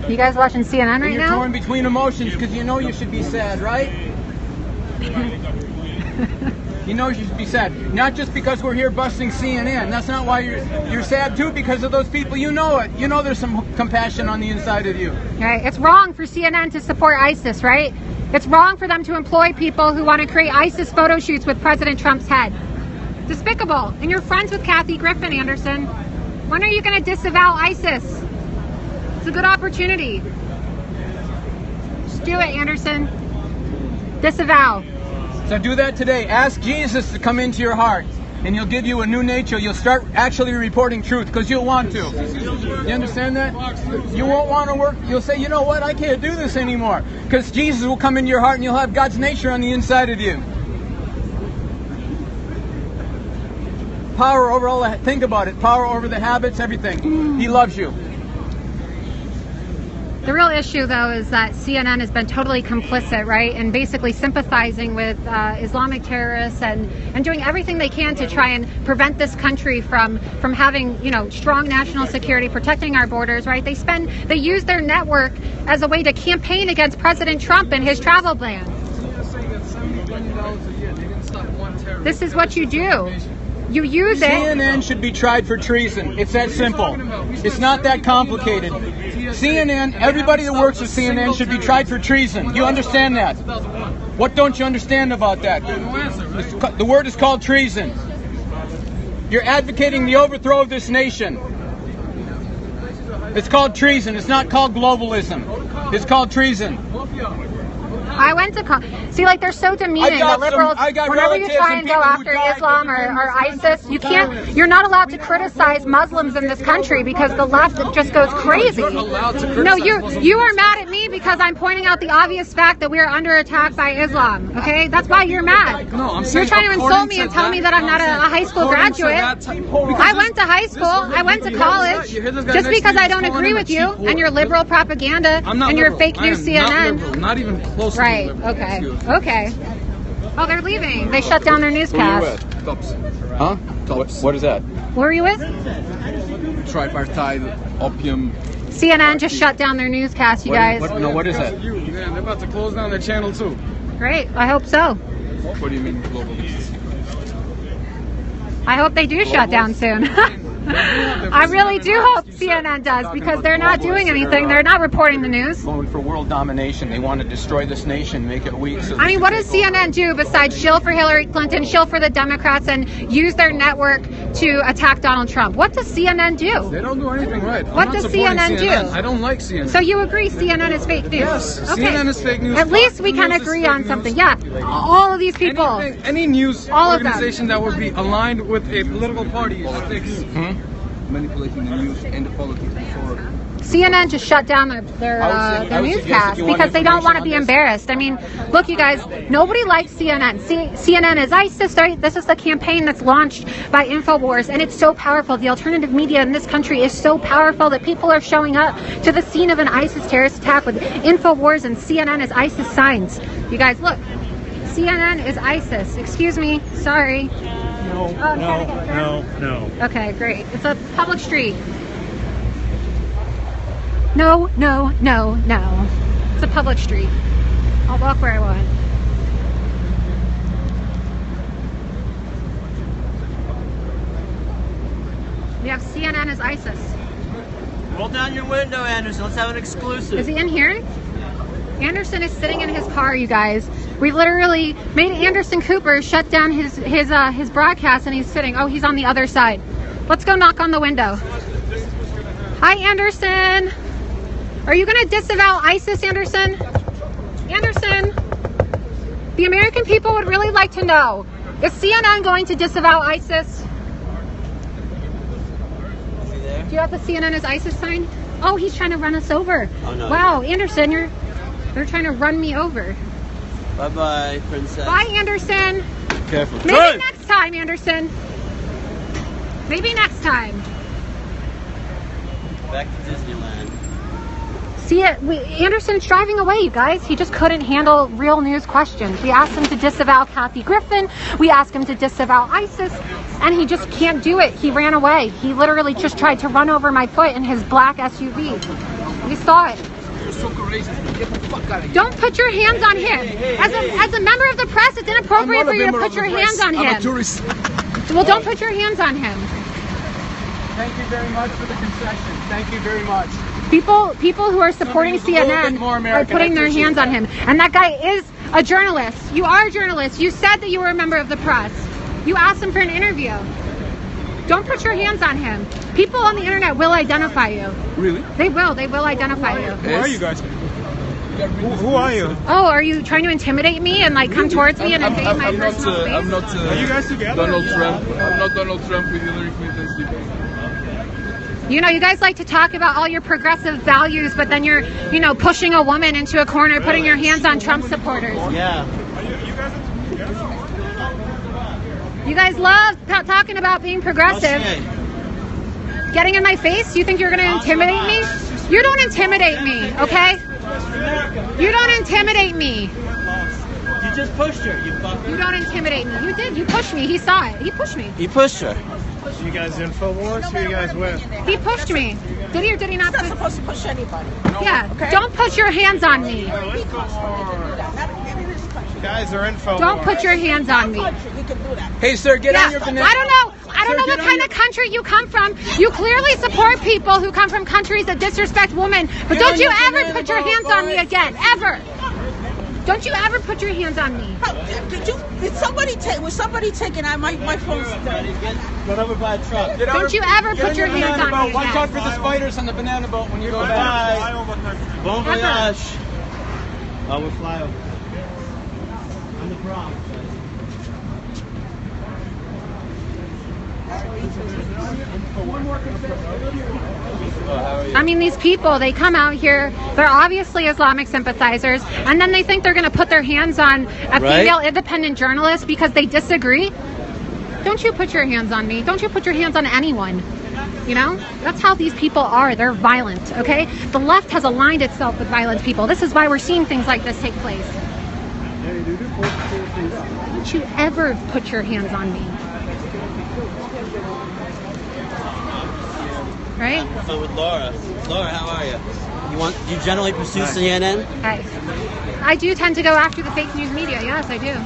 You guys watching CNN And right you're now? torn between emotions because you know you should be sad, right? You know you should be sad. Not just because we're here busting CNN. That's not why you're sad too, because of those people. You know it. You know there's some compassion on the inside of you. Right. It's wrong for CNN to support ISIS, right? It's wrong for them to employ people who want to create ISIS photo shoots with President Trump's head. Despicable. And you're friends with Kathy Griffin, Anderson. When are you going to disavow ISIS? It's a good opportunity. Just do it, Anderson. Disavow. So do that today. Ask Jesus to come into your heart, and he'll give you a new nature. You'll start actually reporting truth because you'll want to. You understand that? You won't want to work. You'll say, you know what? I can't do this anymore, because Jesus will come into your heart and you'll have God's nature on the inside of you. Power over all that. Think about it. Power over the habits, everything. He loves you. The real issue, though, is that CNN has been totally complicit, right, and basically sympathizing with Islamic terrorists and doing everything they can to try and prevent this country from having, you know, strong national security, protecting our borders, right? They use their network as a way to campaign against President Trump and his travel ban. This is what you do. You use it. CNN should be tried for treason. It's that simple. It's not that complicated. CNN, everybody that works with CNN should be tried for treason. You understand that? What don't you understand about that? The word is called treason. You're advocating the overthrow of this nation. It's called treason. It's not called globalism. It's called treason. I went to see, like, they're so demeaning. The liberals, whenever you try and go after Islam or ISIS, you can't. You're not allowed to criticize Muslims in this country because the left just goes crazy. No, you are mad at me because I'm pointing out the obvious fact that we are under attack by Islam. Okay, that's why you're mad. No, I'm saying you're trying to insult me and tell me that I'm not a high school graduate. I went to high school. I went to college. Just because I don't agree with you and your liberal propaganda and your fake news CNN. Not even close. Right. Okay. Okay. Oh, they're leaving. They shut down their newscast. Tops. Huh? Tops. What is that? Who are you with? Tripartite opium. CNN just shut down their newscast, you guys. What is that? Yeah, they're about to close down their channel too. Great. I hope so. What do you mean global? I hope they do shut down soon. I really do hope CNN does because they're not doing anything. They're not reporting the news. Going for world domination. They want to destroy this nation, make it weak. So I mean, what does CNN do besides shill for Hillary Clinton, shill for the Democrats, and use their network to attack Donald Trump? What does CNN do? They don't do anything right. What does CNN do? I don't like CNN. So you agree CNN is fake news? Yes, okay. CNN is fake news. At least we can agree on something. Yeah, all of these people. Any news all organization that would be aligned with a political party is fake news. manipulating the news and the politics before. CNN just shut down their newscast because they don't want to be embarrassed. I mean, look, you guys, nobody likes CNN. CNN is ISIS, right? This is the campaign that's launched by InfoWars, and it's so powerful. The alternative media in this country is so powerful that people are showing up to the scene of an ISIS terrorist attack with InfoWars and CNN as ISIS signs. You guys, look, CNN is ISIS. Excuse me, sorry. No. Okay, great. It's a public street. No. It's a public street. I'll walk where I want. We have CNN as ISIS. Roll down your window, Anderson. Let's have an exclusive. Is he in here? Anderson is sitting in his car, you guys. We literally made Anderson Cooper shut down his broadcast, and he's sitting. Oh, he's on the other side. Let's go knock on the window. Hi, Anderson. Are you going to disavow ISIS, Anderson? Anderson, the American people would really like to know, is CNN going to disavow ISIS? Is he there? Do you have the CNN as ISIS sign? Oh, he's trying to run us over. Oh, no. Wow, Anderson, they're trying to run me over. Bye-bye, princess. Bye, Anderson. Careful. Maybe next time, Anderson. Maybe next time. Back to Disneyland. See it? Anderson's driving away, you guys. He just couldn't handle real news questions. We asked him to disavow Kathy Griffin. We asked him to disavow ISIS, and he just can't do it. He ran away. He literally just tried to run over my foot in his black SUV. We saw it. You're so courageous. Get the fuck out of here. Don't put your hands on him. As a member of the press, it's inappropriate for you to put your hands on him. I'm a tourist. Well, don't put your hands on him. Thank you very much for the concession. Thank you very much. People who are supporting CNN are putting their hands on him. And that guy is a journalist. You are a journalist. You said that you were a member of the press. You asked him for an interview. Don't put your hands on him. People on the internet will identify you. Really? They will identify you. Who are you guys? Who are you? Oh, are you trying to intimidate me and like come towards me and invade my personal space? I'm not Are you guys together? Donald Trump. I'm not Donald Trump with Hillary Clinton. You know, you guys like to talk about all your progressive values, but then you're, pushing a woman into a corner, putting your hands on Trump supporters. Yeah. You guys love talking about being progressive. Getting in my face? You think you're going to intimidate me? You don't intimidate me, okay? You don't intimidate me. You just pushed her, you fucker. You don't intimidate me. You did. You pushed me. He saw it. He pushed me. You pushed her. You guys InfoWars? Who are you guys with? He pushed me. Did he or did he not? He's not supposed to push anybody. Yeah. Okay? Don't put your hands on me. Guys are InfoWars. Don't put your hands on me. You can do that. Hey, sir, get on your banana. I don't know what kind of country you come from. You clearly support people who come from countries that disrespect women. But don't you ever put your hands on me again. Ever. Don't you ever put your hands on me. Was somebody taking out my phone's Run over by a truck. Don't you ever put your hands on me Watch out again. for the spiders on the banana boat when you go back. Bye. Bon voyage. Oh, we're flying. I mean, these people, they come out here, they're obviously Islamic sympathizers, and then they think they're going to put their hands on a female independent journalist because they disagree. Don't you put your hands on me. Don't you put your hands on anyone. You know? That's how these people are. They're violent, okay? The left has aligned itself with violent people. This is why we're seeing things like this take place. Don't you ever put your hands on me. Right? So with Laura. Laura, how are you? Do you generally pursue CNN? I do tend to go after the fake news media. Yes, I do.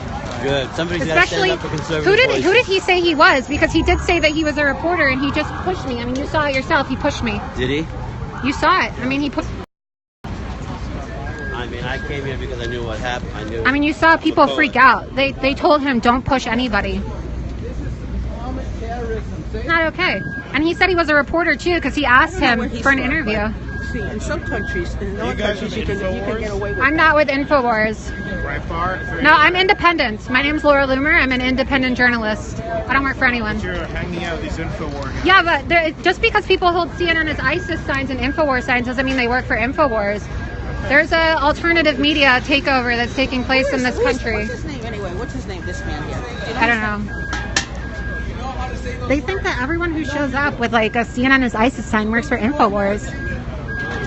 Good. Somebody's got to stand up for conservative voices. Who did he say he was? Because he did say that he was a reporter and he just pushed me. I mean, you saw it yourself. He pushed me. Did he? You saw it. I mean, he pushed. I mean, I came here because I knew what happened. I mean, you saw people freak out. They told him, don't push anybody. It's not okay. And he said he was a reporter too because he asked him for an interview. See, in some countries, in other countries, you can get away with it. I'm not with InfoWars. No, I'm independent. My name's Laura Loomer. I'm an independent journalist. I don't work for anyone. You're hanging out these InfoWars. Yeah, but just because people hold CNN as ISIS signs and InfoWars signs doesn't mean they work for InfoWars. There's an alternative media takeover that's taking place in this country. What's his name anyway? What's his name, this man here? I don't know. They think that everyone who shows up with like a CNN as ISIS sign works for InfoWars.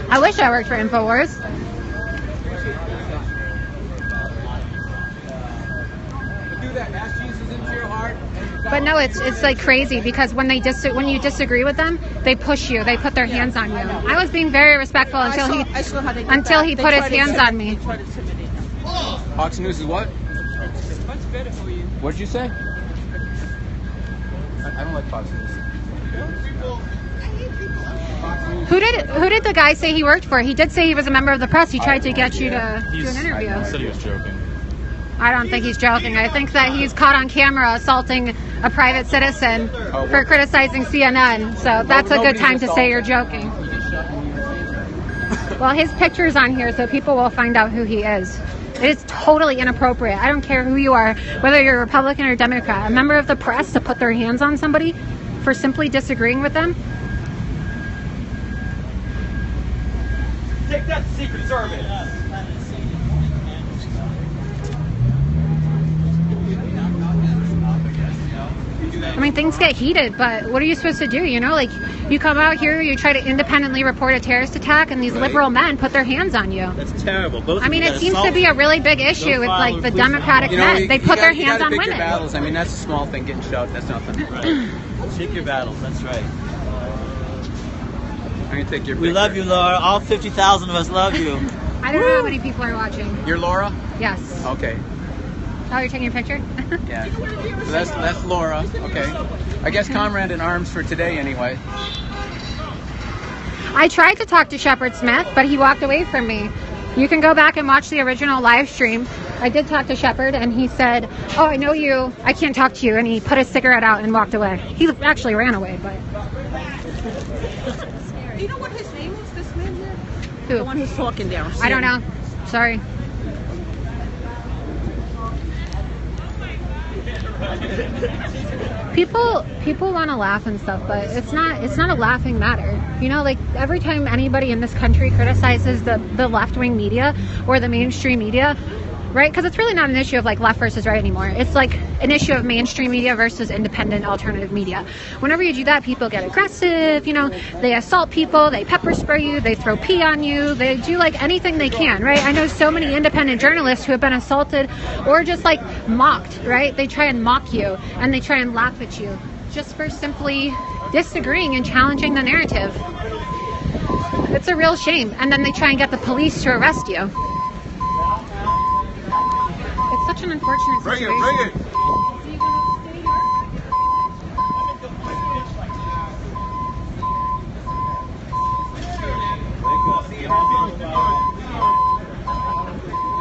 I wish I worked for InfoWars. But no, it's like crazy because when you disagree with them, they push you. They put their hands on you. I was being very respectful until he put his hands on me. Fox News is what? Much better for you. What did you say? I don't like Fox News. Who did the guy say he worked for? He did say he was a member of the press. He tried to get you to do an interview. He said he was joking. I don't think he's joking. I think that he's caught on camera assaulting a private citizen for criticizing CNN. So that's a good time to say you're joking. Well, his picture's on here, so people will find out who he is. It is totally inappropriate. I don't care who you are, whether you're Republican or Democrat. A member of the press to put their hands on somebody for simply disagreeing with them. Take that, Secret Service. I mean, things get heated, but what are you supposed to do? You know, like you come out here, you try to independently report a terrorist attack, and these liberal men put their hands on you. That's terrible. I mean, it seems to be a really big issue with like the Democratic men. They put their hands on women. Battles. I mean, that's a small thing. Getting shot, that's nothing. Right. Pick your battles. That's right. I'm gonna take your. We love you, Laura. All 50,000 of us love you. I don't know how many people are watching. You're Laura? Yes. Okay. Oh, you're taking a picture? Yeah. So that's Laura. Okay. I guess Comrade in arms for today, anyway. I tried to talk to Shepard Smith, but he walked away from me. You can go back and watch the original live stream. I did talk to Shepard, and he said, "Oh, I know you. I can't talk to you." And he put his cigarette out and walked away. He actually ran away, but. You know what his name is, this man here? Who? The one who's talking there. I don't know. Sorry. People want to laugh and stuff, but it's not a laughing matter. You know, like every time anybody in this country criticizes the left-wing media or the mainstream media, right? Because it's really not an issue of like left versus right anymore. It's like an issue of mainstream media versus independent alternative media. Whenever you do that, people get aggressive, you know, they assault people, they pepper spray you, they throw pee on you, they do like anything they can, right? I know so many independent journalists who have been assaulted or just like mocked, right? They try and mock you and they try and laugh at you just for simply disagreeing and challenging the narrative. It's a real shame. And then they try and get the police to arrest you. It's such an unfortunate situation. Bring it.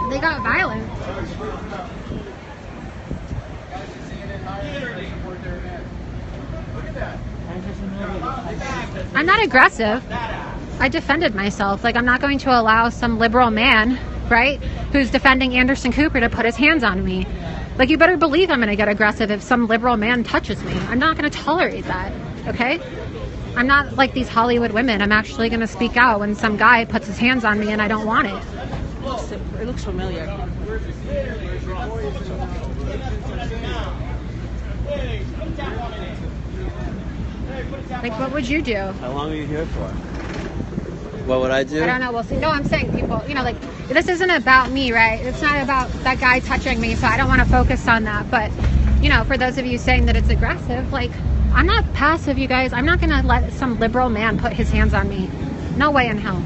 They got violent. I'm not aggressive. I defended myself. Like, I'm not going to allow some liberal man, right, who's defending Anderson Cooper to put his hands on me. Like, you better believe I'm going to get aggressive if some liberal man touches me. I'm not going to tolerate that, okay? I'm not like these Hollywood women. I'm actually going to speak out when some guy puts his hands on me and I don't want it. It looks familiar. Like, what would you do? How long are you here for? What would I do? I don't know. We'll see. No, I'm saying people, you know, like, this isn't about me, right? It's not about that guy touching me, so I don't want to focus on that. But, you know, for those of you saying that it's aggressive, like, I'm not passive, you guys. I'm not going to let some liberal man put his hands on me. No way in hell.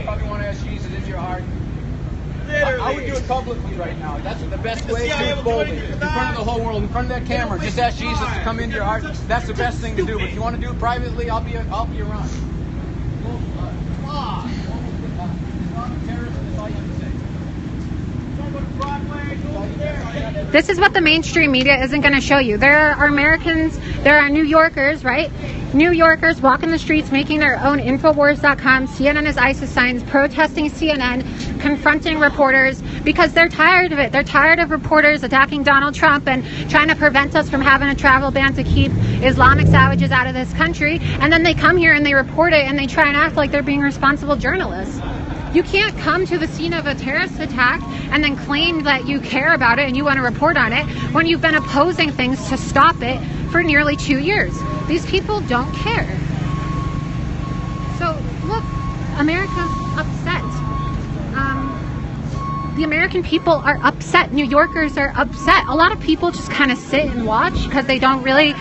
Probably want to ask Jesus into your heart. I would do it publicly right now. That's the best way to boldly. In front of the whole world, in front of that camera. Just ask Jesus to come into your heart. That's the best thing to do. But if you want to do it privately, I'll be around. This is what the mainstream media isn't going to show you. There are Americans, there are New Yorkers, right? New Yorkers walking the streets, making their own Infowars.com, CNN is ISIS signs, protesting CNN, confronting reporters because they're tired of it. They're tired of reporters attacking Donald Trump and trying to prevent us from having a travel ban to keep Islamic savages out of this country. And then they come here and they report it and they try and act like they're being responsible journalists. You can't come to the scene of a terrorist attack and then claim that you care about it and you want to report on it when you've been opposing things to stop it for nearly 2 years. These people don't care. So, look, America's upset. The American people are upset. New Yorkers are upset. A lot of people just kind of sit and watch because they don't really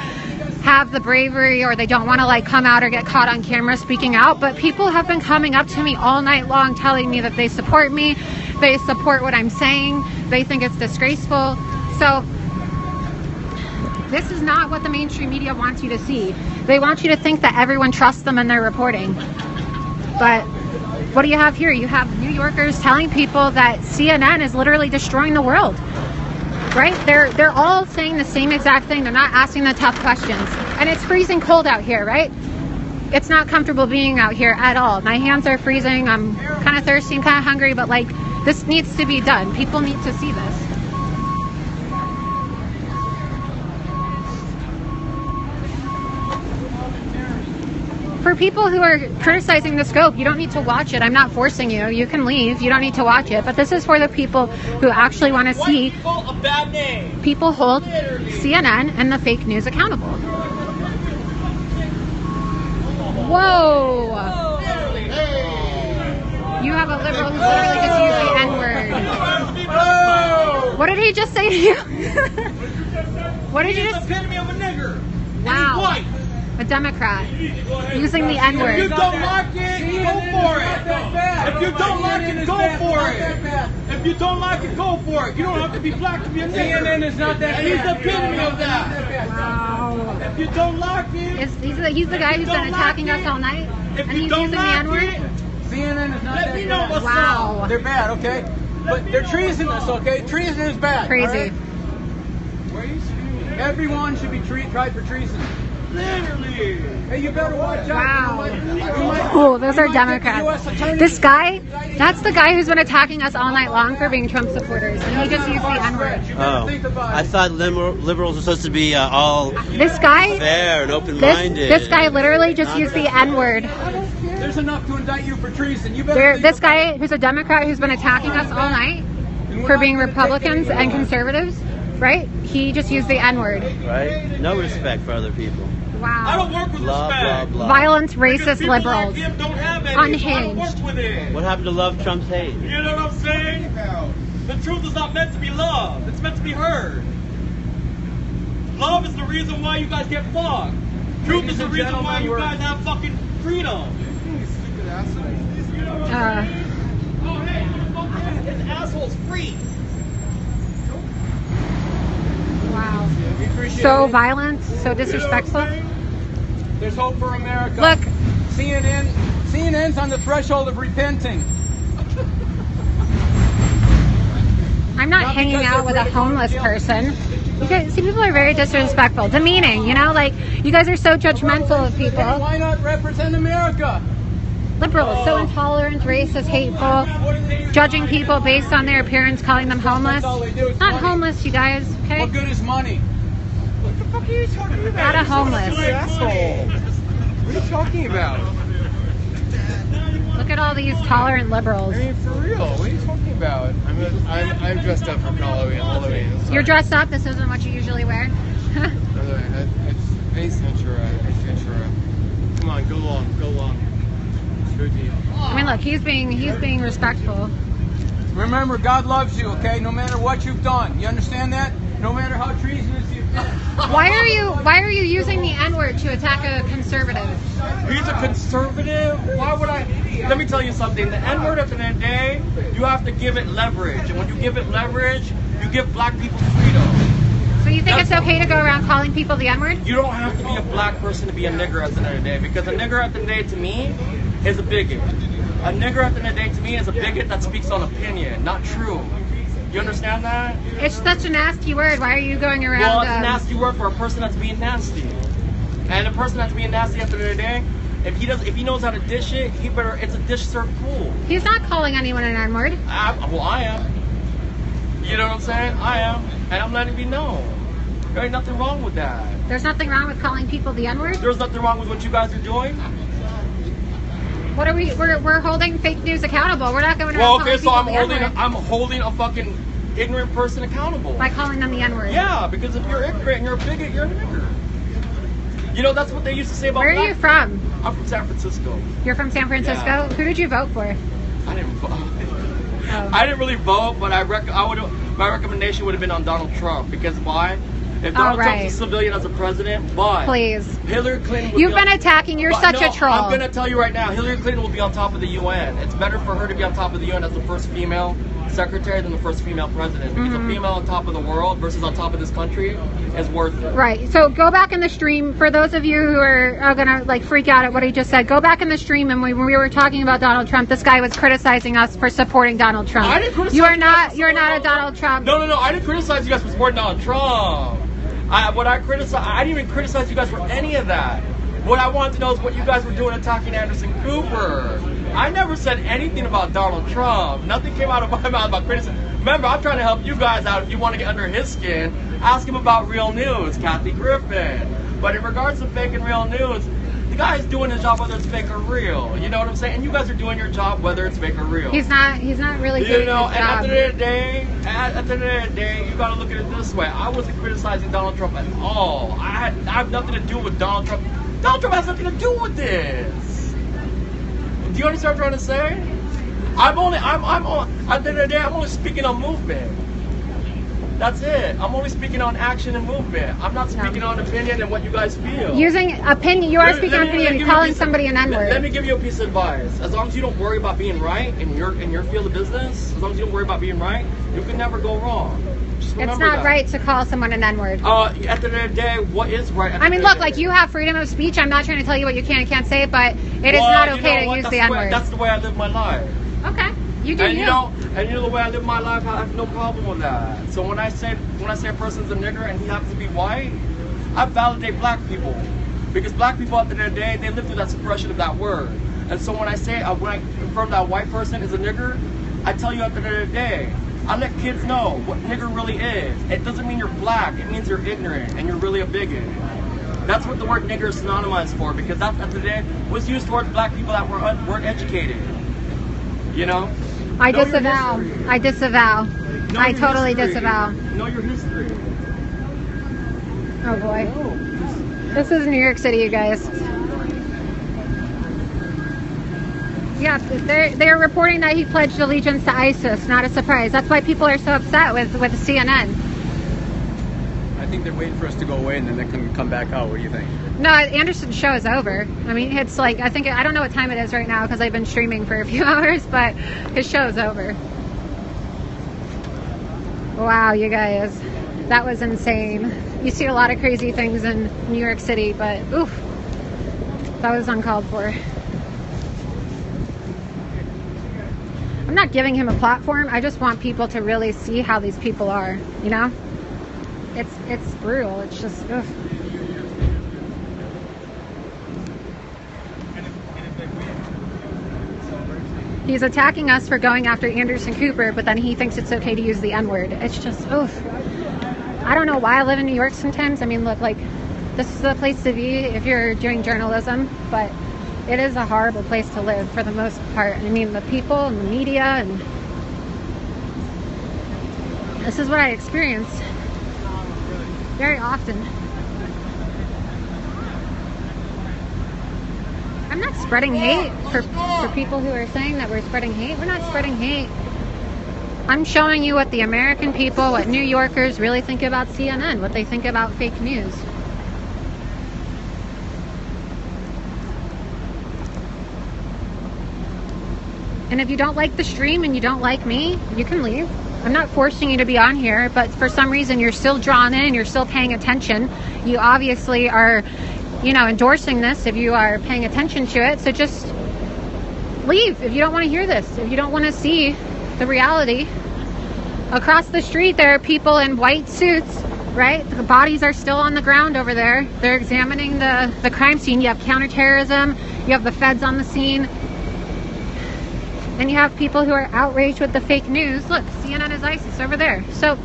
have the bravery or they don't want to like come out or get caught on camera speaking out. But people have been coming up to me all night long telling me that they support me, they support what I'm saying, they think it's disgraceful. So this is not what the mainstream media wants you to see. They want you to think that everyone trusts them in their reporting. But what do you have here? You have New Yorkers telling people that CNN is literally destroying the world. Right? They're all saying the same exact thing. They're not asking the tough questions. And it's freezing cold out here, right? It's not comfortable being out here at all. My hands are freezing. I'm kind of thirsty and kind of hungry, but like, this needs to be done. People need to see this. For people who are criticizing the scope, you don't need to watch it. I'm not forcing you. You can leave. You don't need to watch it. But this is for the people who actually want to see people hold CNN and the fake news accountable. Whoa! You have a liberal who literally just used the N-word. What did he just say to you? What did you just... epitome of a nigger. Wow. A Democrat using the N-word. If you don't like it, go for it. If you don't like it, go for it. If you don't like it, go for it. You don't have to be black to be a nigger. CNN is not that And he's the epitome of that. Wow. If you don't like it, He's the guy who's been attacking us all night, and he's using the N-word. CNN is not let that me know what's Wow. They're bad, okay? But they're treasonous, okay? Treason is bad. Crazy. Right? Everyone should be tried for treason. literally. Hey, you better watch out. Wow. Oh, those are Democrats. This guy, that's the guy who's been attacking us all night long for being Trump supporters. And he just used the N-word. Oh, I thought liberals were supposed to be all This guy, fair and open-minded. this guy literally just used the N-word. There's enough to indict you for treason. You better This guy who's a Democrat who's been attacking us all night for being Republicans and conservatives, right? He just used the N-word. Right? No respect for other people. I Wow. don't work with Blah, blah, respect. blah. Violent, Because racist people liberals. like him don't have any. Unhinged. I don't work with it. What happened to love Trump's hate? You know what I'm saying? The truth is not meant to be loved. It's meant to be heard. Love is the reason why you guys get fucked. Truth is the reason why you guys have fucking freedom. You know what I'm saying? Oh, hey, this asshole's free. Wow. So violent, so disrespectful. There's hope for America. Look, CNN's on the threshold of repenting. I'm not hanging out with a homeless person. You guys, see, people are very disrespectful, demeaning, you know, like, you guys are so judgmental of people. Why not represent America? Liberals, so intolerant, racist, hateful, judging people based on their appearance, calling them homeless. Not homeless, you guys, okay? What good is money? What the fuck are you talking about? Not a homeless. You asshole. What are you talking about? Look at all these tolerant liberals. I mean, for real, what are you talking about? I'm dressed up for Halloween. You're dressed up? This isn't what you usually wear? It's Ventura. Come on, go along. I mean, look, he's being respectful. Remember, God loves you, okay? No matter what you've done. You understand that? No matter how treasonous you've been. Why are you using the N-word to attack a conservative? He's a conservative? Why would I? Let me tell you something. The N-word at the end of the day, you have to give it leverage. And when you give it leverage, you give black people freedom. So you think it's okay to go around calling people the N-word? You don't have to be a black person to be a nigger at the end of the day. Because a nigger at the end of the day, to me, is a bigot. A nigger at the end of the day, to me, is a bigot that speaks on opinion, not true. You understand that? It's such a nasty word. Why are you going around? Well, it's a nasty word for a person that's being nasty. And a person that's being nasty at the end of the day, if he knows how to dish it, it's a dish served cool. He's not calling anyone an N-word. Well, I am. You know what I'm saying? I am. And I'm letting it be known. There ain't nothing wrong with that. There's nothing wrong with calling people the N-word? There's nothing wrong with what you guys are doing. What are we? We're holding fake news accountable. We're not going around calling people the N-word. I'm holding a fucking ignorant person accountable. By calling them the N-word. Yeah, because if you're ignorant and you're a bigot, you're a nigger. You know, that's what they used to say about Where are you from? I'm from San Francisco. You're from San Francisco? Yeah. Who did you vote for? I didn't vote. Oh. I didn't really vote, but my recommendation would have been on Donald Trump. Because why? If Donald Trump's a civilian as a president, but please, Hillary Clinton. You've been attacking. You're such a troll. I'm gonna tell you right now, Hillary Clinton will be on top of the UN. It's better for her to be on top of the UN as the first female secretary than the first female president. Because a female on top of the world versus on top of this country is worth it. Right. So go back in the stream. For those of you who are gonna like freak out at what he just said, go back in the stream. And when we were talking about Donald Trump, this guy was criticizing us for supporting Donald Trump. I didn't criticize You're not a Donald Trump. No. I didn't criticize you guys for supporting Donald Trump. I didn't even criticize you guys for any of that. What I wanted to know is what you guys were doing attacking Anderson Cooper. I never said anything about Donald Trump. Nothing came out of my mouth about criticism. Remember, I'm trying to help you guys out. If you want to get under his skin, ask him about real news, Kathy Griffin. But in regards to fake and real news, the guy's doing his job whether it's fake or real. You know what I'm saying? And you guys are doing your job whether it's fake or real. He's not really doing his job. And at the end of the day, you gotta look at it this way. I wasn't criticizing Donald Trump at all. I have nothing to do with Donald Trump. Donald Trump has nothing to do with this. Do you understand what I'm trying to say? At the end of the day, I'm only speaking on movement. That's it. I'm only speaking on action and movement. I'm not speaking on opinion and what you guys feel. Using opinion, you are speaking opinion, calling somebody an N-word. Let me give you a piece of advice. As long as you don't worry about being right in your field of business, as long as you don't worry about being right, you can never go wrong. Just remember it's not that. right to call someone an N-word. At the end of the day, what is right? I mean, look, like you have freedom of speech. I'm not trying to tell you what you can and can't say, but it is not okay to use the N-word. That's the way I live my life. Okay. You do and you know the way I live my life, I have no problem with that. So when I say a person's a nigger and he happens to be white, I validate black people. Because black people at the end of the day, they live through that suppression of that word. And so when I confirm that white person is a nigger, I tell you at the end of the day, I let kids know what nigger really is. It doesn't mean you're black, it means you're ignorant and you're really a bigot. That's what the word nigger is synonymized for, because that at the end of the day was used towards black people that weren't educated. You know? I disavow. I disavow. I totally disavow. Know your history. Oh boy. This is New York City, you guys. Yeah, they're reporting that he pledged allegiance to ISIS. Not a surprise. That's why people are so upset with CNN. I think they're waiting for us to go away and then they can come back out. What do you think? No, Anderson's show is over. I mean, it's like, I don't know what time it is right now because I've been streaming for a few hours, but his show is over. Wow, you guys. That was insane. You see a lot of crazy things in New York City, but oof, that was uncalled for. I'm not giving him a platform. I just want people to really see how these people are, you know? it's brutal. It's just, ugh. He's attacking us for going after Anderson Cooper, but then he thinks it's okay to use the N-word. It's just, oof. I don't know why I live in New York sometimes. I mean, look, like, this is the place to be if you're doing journalism, but it is a horrible place to live for the most part. I mean, the people and the media, and this is what I experience very often. I'm not spreading hate for people who are saying that we're spreading hate. We're not spreading hate. I'm showing you what the American people, what New Yorkers really think about CNN, what they think about fake news. And if you don't like the stream and you don't like me, you can leave. I'm not forcing you to be on here, but for some reason you're still drawn in, you're still paying attention. You obviously are, you know, endorsing this if you are paying attention to it. So just leave if you don't want to hear this, if you don't want to see the reality. Across the street there are people in white suits, right? The bodies are still on the ground over there. They're examining the crime scene. You have counterterrorism, you have the feds on the scene, and you have people who are outraged with the fake news. Look, CNN is ISIS over there. So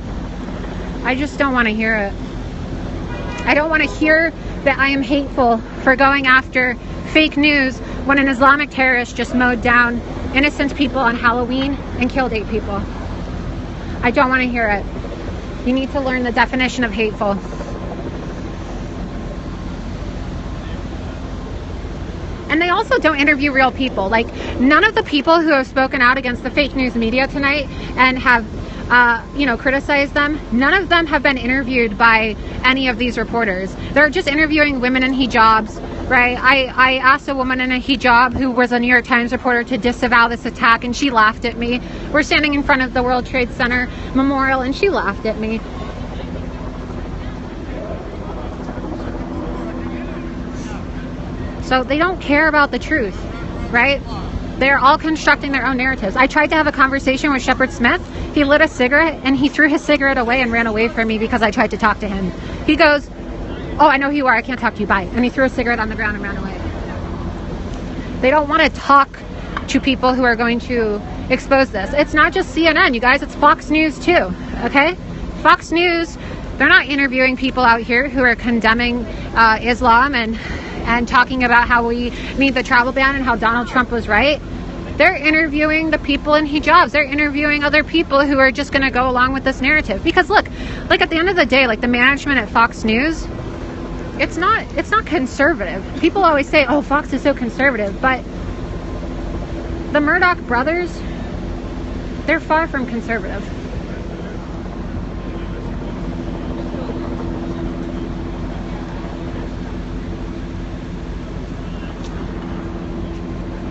I just don't want to hear it. I don't want to hear that I am hateful for going after fake news when an Islamic terrorist just mowed down innocent people on Halloween and killed 8 people. I don't want to hear it. You need to learn the definition of hateful. And they also don't interview real people. Like, none of the people who have spoken out against the fake news media tonight and have criticized them, none of them have been interviewed by any of these reporters. They're just interviewing women in hijabs, right? I asked a woman in a hijab who was a New York Times reporter to disavow this attack, and she laughed at me. We're standing in front of the World Trade Center Memorial, and she laughed at me. So they don't care about the truth, right? They're all constructing their own narratives. I tried to have a conversation with Shepard Smith. He lit a cigarette and he threw his cigarette away and ran away from me because I tried to talk to him. He goes, "Oh, I know who you are. I can't talk to you. Bye." And he threw a cigarette on the ground and ran away. They don't want to talk to people who are going to expose this. It's not just CNN, you guys. It's Fox News too, okay? Fox News, they're not interviewing people out here who are condemning Islam and talking about how we need the travel ban and how Donald Trump was right. They're interviewing the people in hijabs. They're interviewing other people who are just going to go along with this narrative. Because look, like at the end of the day, like the management at Fox News, it's not conservative. People always say, "Oh, Fox is so conservative," but the Murdoch brothers, they're far from conservative.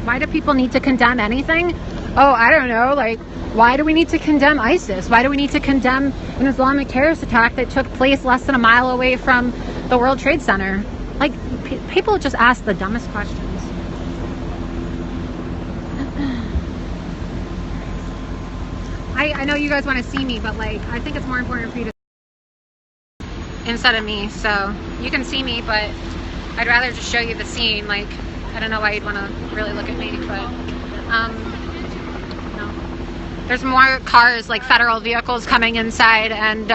Why do people need to condemn anything? Oh, I don't know. Like, why do we need to condemn ISIS? Why do we need to condemn an Islamic terrorist attack that took place less than a mile away from the World Trade Center? Like, people just ask the dumbest questions. I know you guys want to see me, but like, I think it's more important for you to instead of me. So you can see me, but I'd rather just show you the scene. Like, I don't know why you'd want to really look at me, but no. There's more cars, like federal vehicles coming inside, and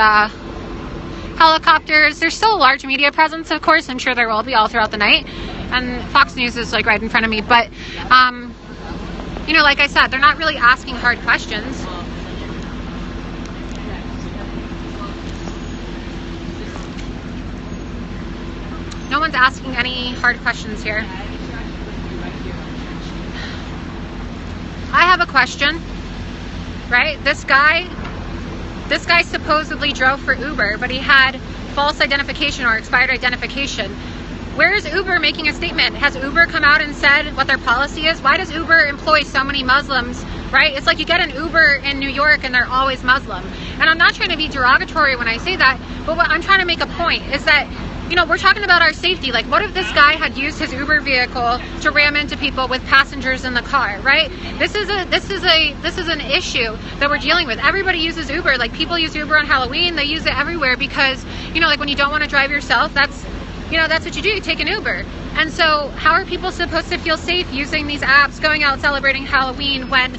helicopters. There's still a large media presence, of course. I'm sure there will be all throughout the night. And Fox News is like right in front of me. But, like I said, they're not really asking hard questions. No one's asking any hard questions here. I have a question, right? This guy supposedly drove for Uber, but he had false identification or expired identification. Where is Uber making a statement? Has Uber come out and said what their policy is? Why does Uber employ so many Muslims, right? It's like you get an Uber in New York and they're always Muslim. And I'm not trying to be derogatory when I say that, but what I'm trying to make a point is that you know, we're talking about our safety. Like, what if this guy had used his Uber vehicle to ram into people with passengers in the car, right? This is an issue that we're dealing with. Everybody uses Uber. Like, people use Uber on Halloween. They use it everywhere because, you know, like when you don't want to drive yourself, that's what you do. You take an Uber. And so how are people supposed to feel safe using these apps, going out celebrating Halloween when,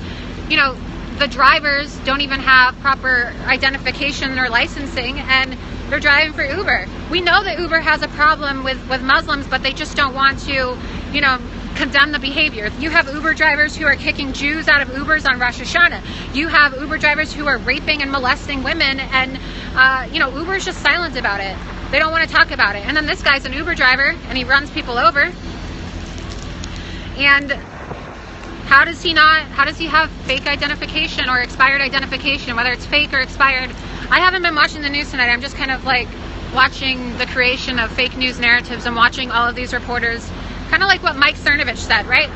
you know, the drivers don't even have proper identification or licensing and they're driving for Uber? We know that Uber has a problem with Muslims, but they just don't want to, you know, condemn the behavior. You have Uber drivers who are kicking Jews out of Ubers on Rosh Hashanah. You have Uber drivers who are raping and molesting women, and you know, Uber's just silent about it. They don't want to talk about it. And then this guy's an Uber driver and he runs people over. And how does he have fake identification or expired identification, whether it's fake or expired? I haven't been watching the news tonight. I'm just kind of like watching the creation of fake news narratives and watching all of these reporters, kind of like what Mike Cernovich said, right?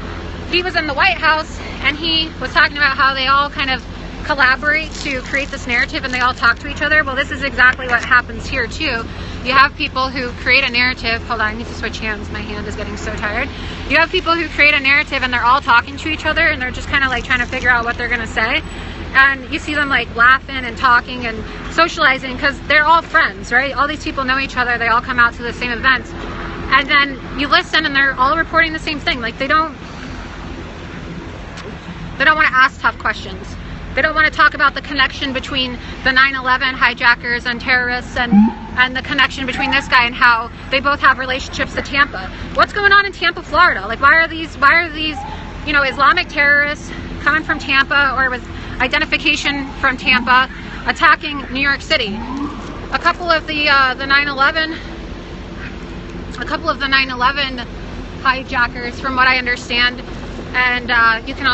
He was in the White House and he was talking about how they all kind of collaborate to create this narrative and they all talk to each other. Well, this is exactly what happens here too. You have people who create a narrative. Hold on, I need to switch hands. My hand is getting so tired. You have people who create a narrative and they're all talking to each other and they're just kind of like trying to figure out what they're going to say. And you see them like laughing and talking and socializing because they're all friends, right? All these people know each other. They all come out to the same events. And then you listen and they're all reporting the same thing. Like they don't want to ask tough questions. They don't want to talk about the connection between the 9/11 hijackers and terrorists and the connection between this guy and how they both have relationships to Tampa. What's going on in Tampa, Florida? Like why are these, you know, Islamic terrorists coming from Tampa or with identification from Tampa attacking New York City? A couple of the 9/11 hijackers, from what I understand, and you can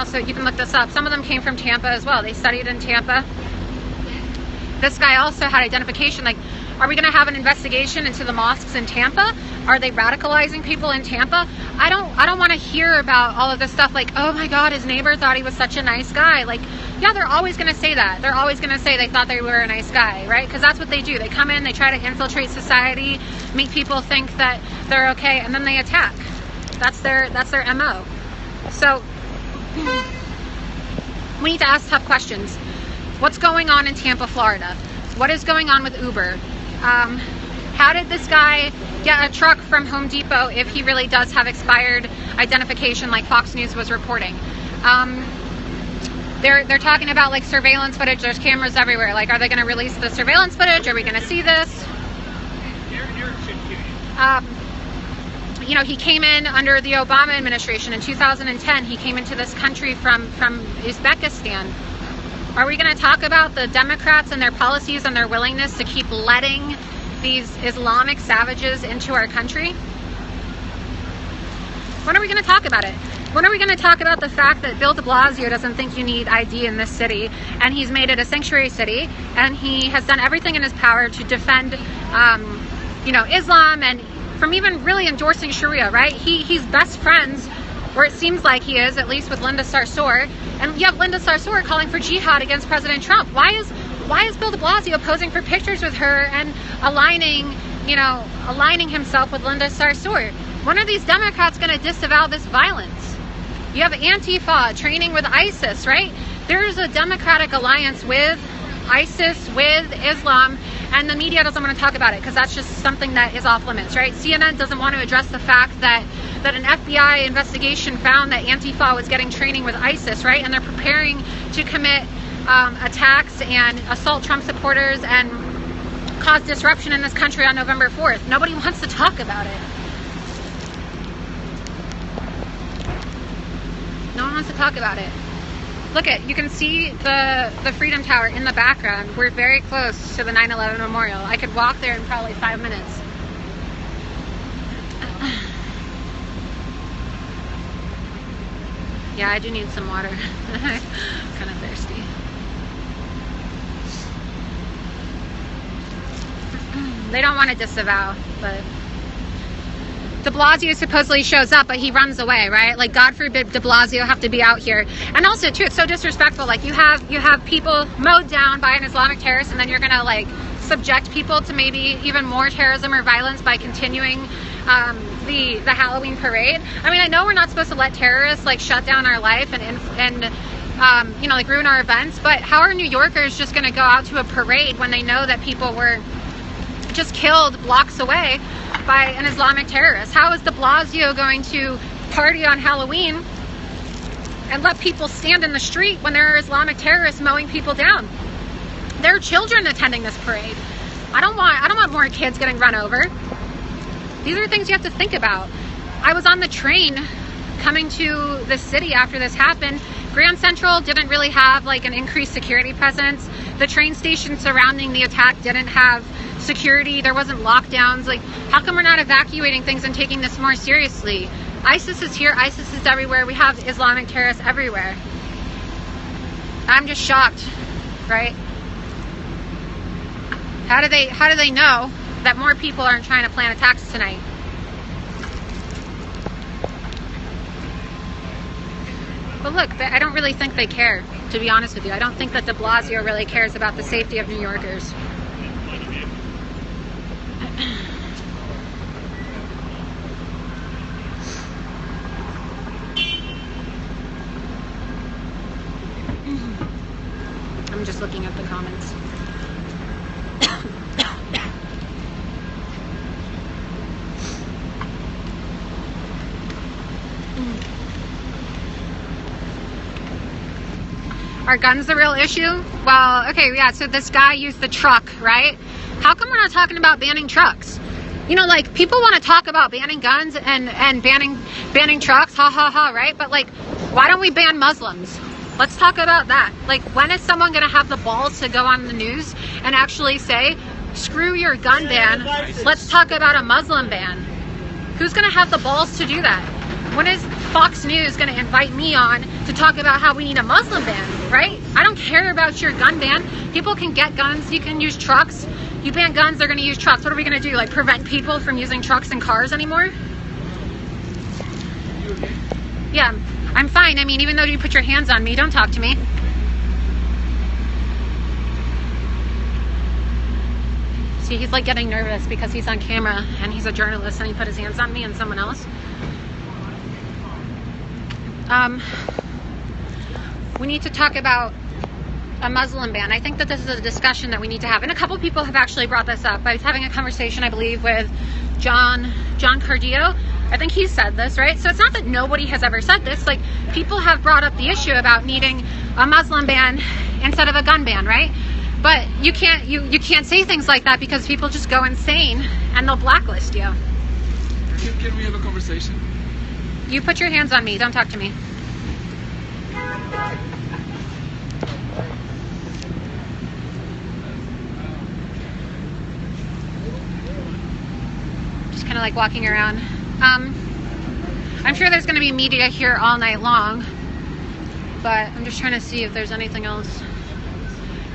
look this up. Some of them came from Tampa as well. They studied in Tampa. This guy also had identification. Like, are we going to have an investigation into the mosques in Tampa? Are they radicalizing people in Tampa? I don't want to hear about all of this stuff. Like, oh my God, his neighbor thought he was such a nice guy. Like, yeah, they're always going to say that. They're always going to say they thought they were a nice guy, right? Because that's what they do. They come in, they try to infiltrate society, make people think that they're okay, and then they attack. That's their MO. So we need to ask tough questions. What's going on in Tampa, Florida? What is going on with Uber? How did this guy get a truck from Home Depot if he really does have expired identification like Fox News was reporting? They're talking about like surveillance footage. There's cameras everywhere. Like, are they going to release the surveillance footage? Are we going to see this? You know, he came in under the Obama administration in 2010. He came into this country from Uzbekistan. Are we going to talk about the Democrats and their policies and their willingness to keep letting these Islamic savages into our country? When are we going to talk about it? When are we going to talk about the fact that Bill de Blasio doesn't think you need ID in this city, and he's made it a sanctuary city, and he has done everything in his power to defend, you know, Islam, and from even really endorsing Sharia, right? He's best friends, or it seems like he is, at least with Linda Sarsour, and you have Linda Sarsour calling for jihad against President Trump. Why is Bill de Blasio posing for pictures with her and aligning himself with Linda Sarsour? When are these Democrats going to disavow this violence? You have Antifa training with ISIS, right? There's a Democratic alliance with ISIS, with Islam, and the media doesn't want to talk about it because that's just something that is off limits, right? CNN doesn't want to address the fact that an FBI investigation found that Antifa was getting training with ISIS, right? And they're preparing to commit attacks and assault Trump supporters and cause disruption in this country on November 4th. Nobody wants to talk about it. No one wants to talk about it. Look you can see the Freedom Tower in the background. We're very close to the 9/11 memorial. I could walk there in probably 5 minutes. Yeah, I do need some water. I'm kind of thirsty. They don't want to disavow, but de Blasio supposedly shows up, but he runs away, right? Like, God forbid de Blasio have to be out here. And also, too, it's so disrespectful. Like, you have people mowed down by an Islamic terrorist, and then you're gonna like subject people to maybe even more terrorism or violence by continuing the Halloween parade. I mean, I know we're not supposed to let terrorists like shut down our life and you know, like ruin our events, but how are New Yorkers just going to go out to a parade when they know that people were just killed blocks away by an Islamic terrorist? How is de Blasio going to party on Halloween and let people stand in the street when there are Islamic terrorists mowing people down? There are children attending this parade. I don't want more kids getting run over. These are things you have to think about. I was on the train coming to the city after this happened. Grand Central didn't really have like an increased security presence. The train station surrounding the attack didn't have security. There wasn't lockdowns. Like, how come we're not evacuating things and taking this more seriously? ISIS is here. ISIS is everywhere. We have Islamic terrorists everywhere. I'm just shocked, right? How do they know that more people aren't trying to plan attacks tonight? But look, I don't really think they care, to be honest with you. I don't think that de Blasio really cares about the safety of New Yorkers. I'm just looking at the comments. Are guns the real issue? Well, okay, yeah, so this guy used the truck, right? How come we're not talking about banning trucks? You know, like, people want to talk about banning guns and banning trucks, ha ha ha, right? But like, why don't we ban Muslims? Let's talk about that. Like, when is someone going to have the balls to go on the news and actually say, screw your gun ban, let's talk about a Muslim ban? Who's going to have the balls to do that? When is Fox News going to invite me on to talk about how we need a Muslim ban, right? I don't care about your gun ban. People can get guns. You can use trucks. You ban guns, they're going to use trucks. What are we going to do? Like, prevent people from using trucks and cars anymore? Yeah, I'm fine. I mean, even though you put your hands on me, don't talk to me. See, he's like getting nervous because he's on camera and he's a journalist and he put his hands on me and someone else. We need to talk about a Muslim ban. I think that this is a discussion that we need to have. And a couple people have actually brought this up. I was having a conversation, I believe, with John Cardillo. I think he said this, right? So it's not that nobody has ever said this. Like, people have brought up the issue about needing a Muslim ban instead of a gun ban, right? But you can't say things like that because people just go insane and they'll blacklist you. Can we have a conversation? You put your hands on me. Don't talk to me. Just kind of like walking around. I'm sure there's going to be media here all night long, but I'm just trying to see if there's anything else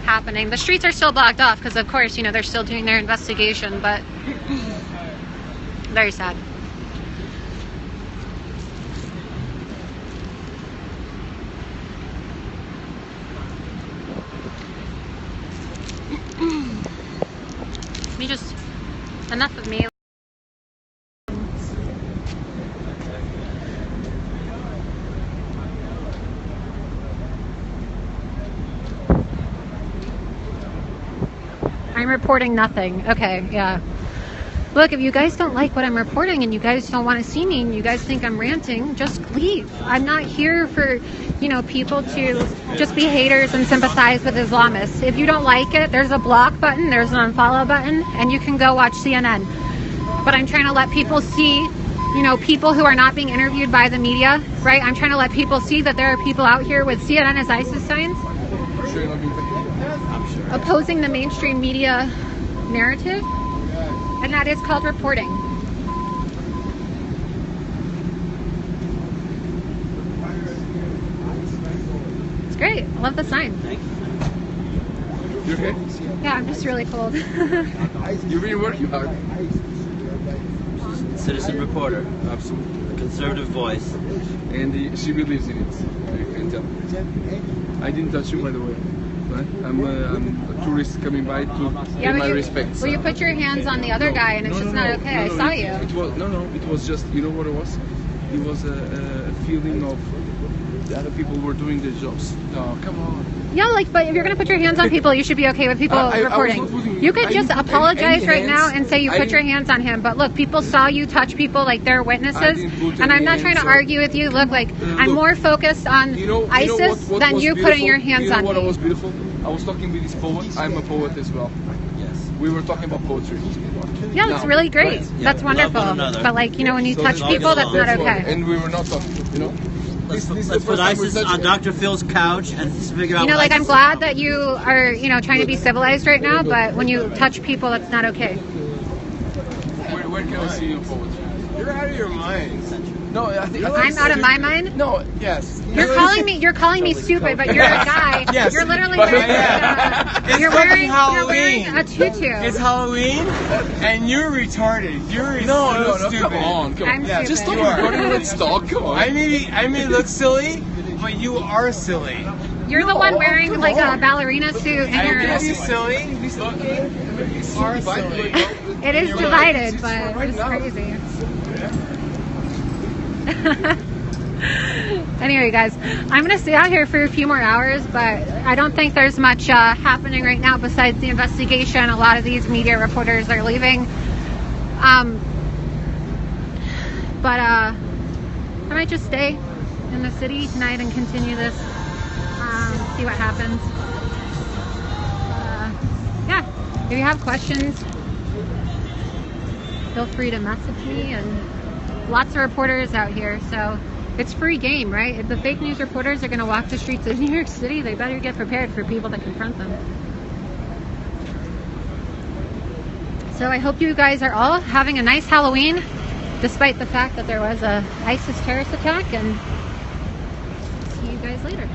happening. The streets are still blocked off because, of course, you know, they're still doing their investigation, but very sad. Enough of me. I'm reporting nothing. Okay, yeah. Look, if you guys don't like what I'm reporting and you guys don't want to see me and you guys think I'm ranting, just leave. I'm not here for, you know, people to just be haters and sympathize with Islamists. If you don't like it, there's a block button, there's an unfollow button, and you can go watch CNN. But I'm trying to let people see, you know, people who are not being interviewed by the media, right? I'm trying to let people see that there are people out here with CNN as ISIS signs opposing the mainstream media narrative. And that is called reporting. It's great. I love the sign. You okay? Yeah, I'm just really cold. You're really working hard. Citizen reporter. Absolutely. A conservative voice. And she believes in it. You can tell. I didn't touch you, by the way. I'm a tourist coming by to pay my respects. Well, you put your hands on the other guy, and it's just not okay. I saw you. It was just, you know what it was? It was a feeling of the other people were doing their jobs. No, come on. Yeah, but if you're gonna put your hands on people, you should be okay with people reporting. You could just apologize right now and say you put your hands on him. But look, people saw you touch people like they're witnesses, and I'm not trying to argue with you. Look, I'm more focused on ISIS than you putting your hands on me. What was beautiful? I was talking with this poet. I'm a poet as well. Yes. We were talking about poetry. Yeah, that's really great. That's wonderful. But when you touch people, that's not okay. And we were not talking, Let's put ISIS on Dr. Phil's couch and figure out. I'm glad that you are, trying to be civilized right now. But when you touch people, that's not okay. Where can I see you forward? You're out of your mind. No, I think I'm out of my mind. No, yes. You're calling me stupid, but you're a guy. Yes. You're literally wearing, you're wearing a tutu. It's Halloween, and you're retarded. You're no, stupid. come on. I'm stupid. Just stop recording. Let's talk. Come on. I may look silly, but you are silly. You're the one wearing a ballerina suit, and you're. Are you silly? You are silly. It is divided, but it's crazy. Anyway, guys, I'm gonna stay out here for a few more hours, but I don't think there's much happening right now besides the investigation. A lot of these media reporters are leaving, but I might just stay in the city tonight and continue this, see what happens. Yeah, if you have questions, feel free to message me. And lots of reporters out here, so it's free game, right? If the fake news reporters are going to walk the streets of New York City, they better get prepared for people to confront them. So I hope you guys are all having a nice Halloween, despite the fact that there was a ISIS terrorist attack, and see you guys later.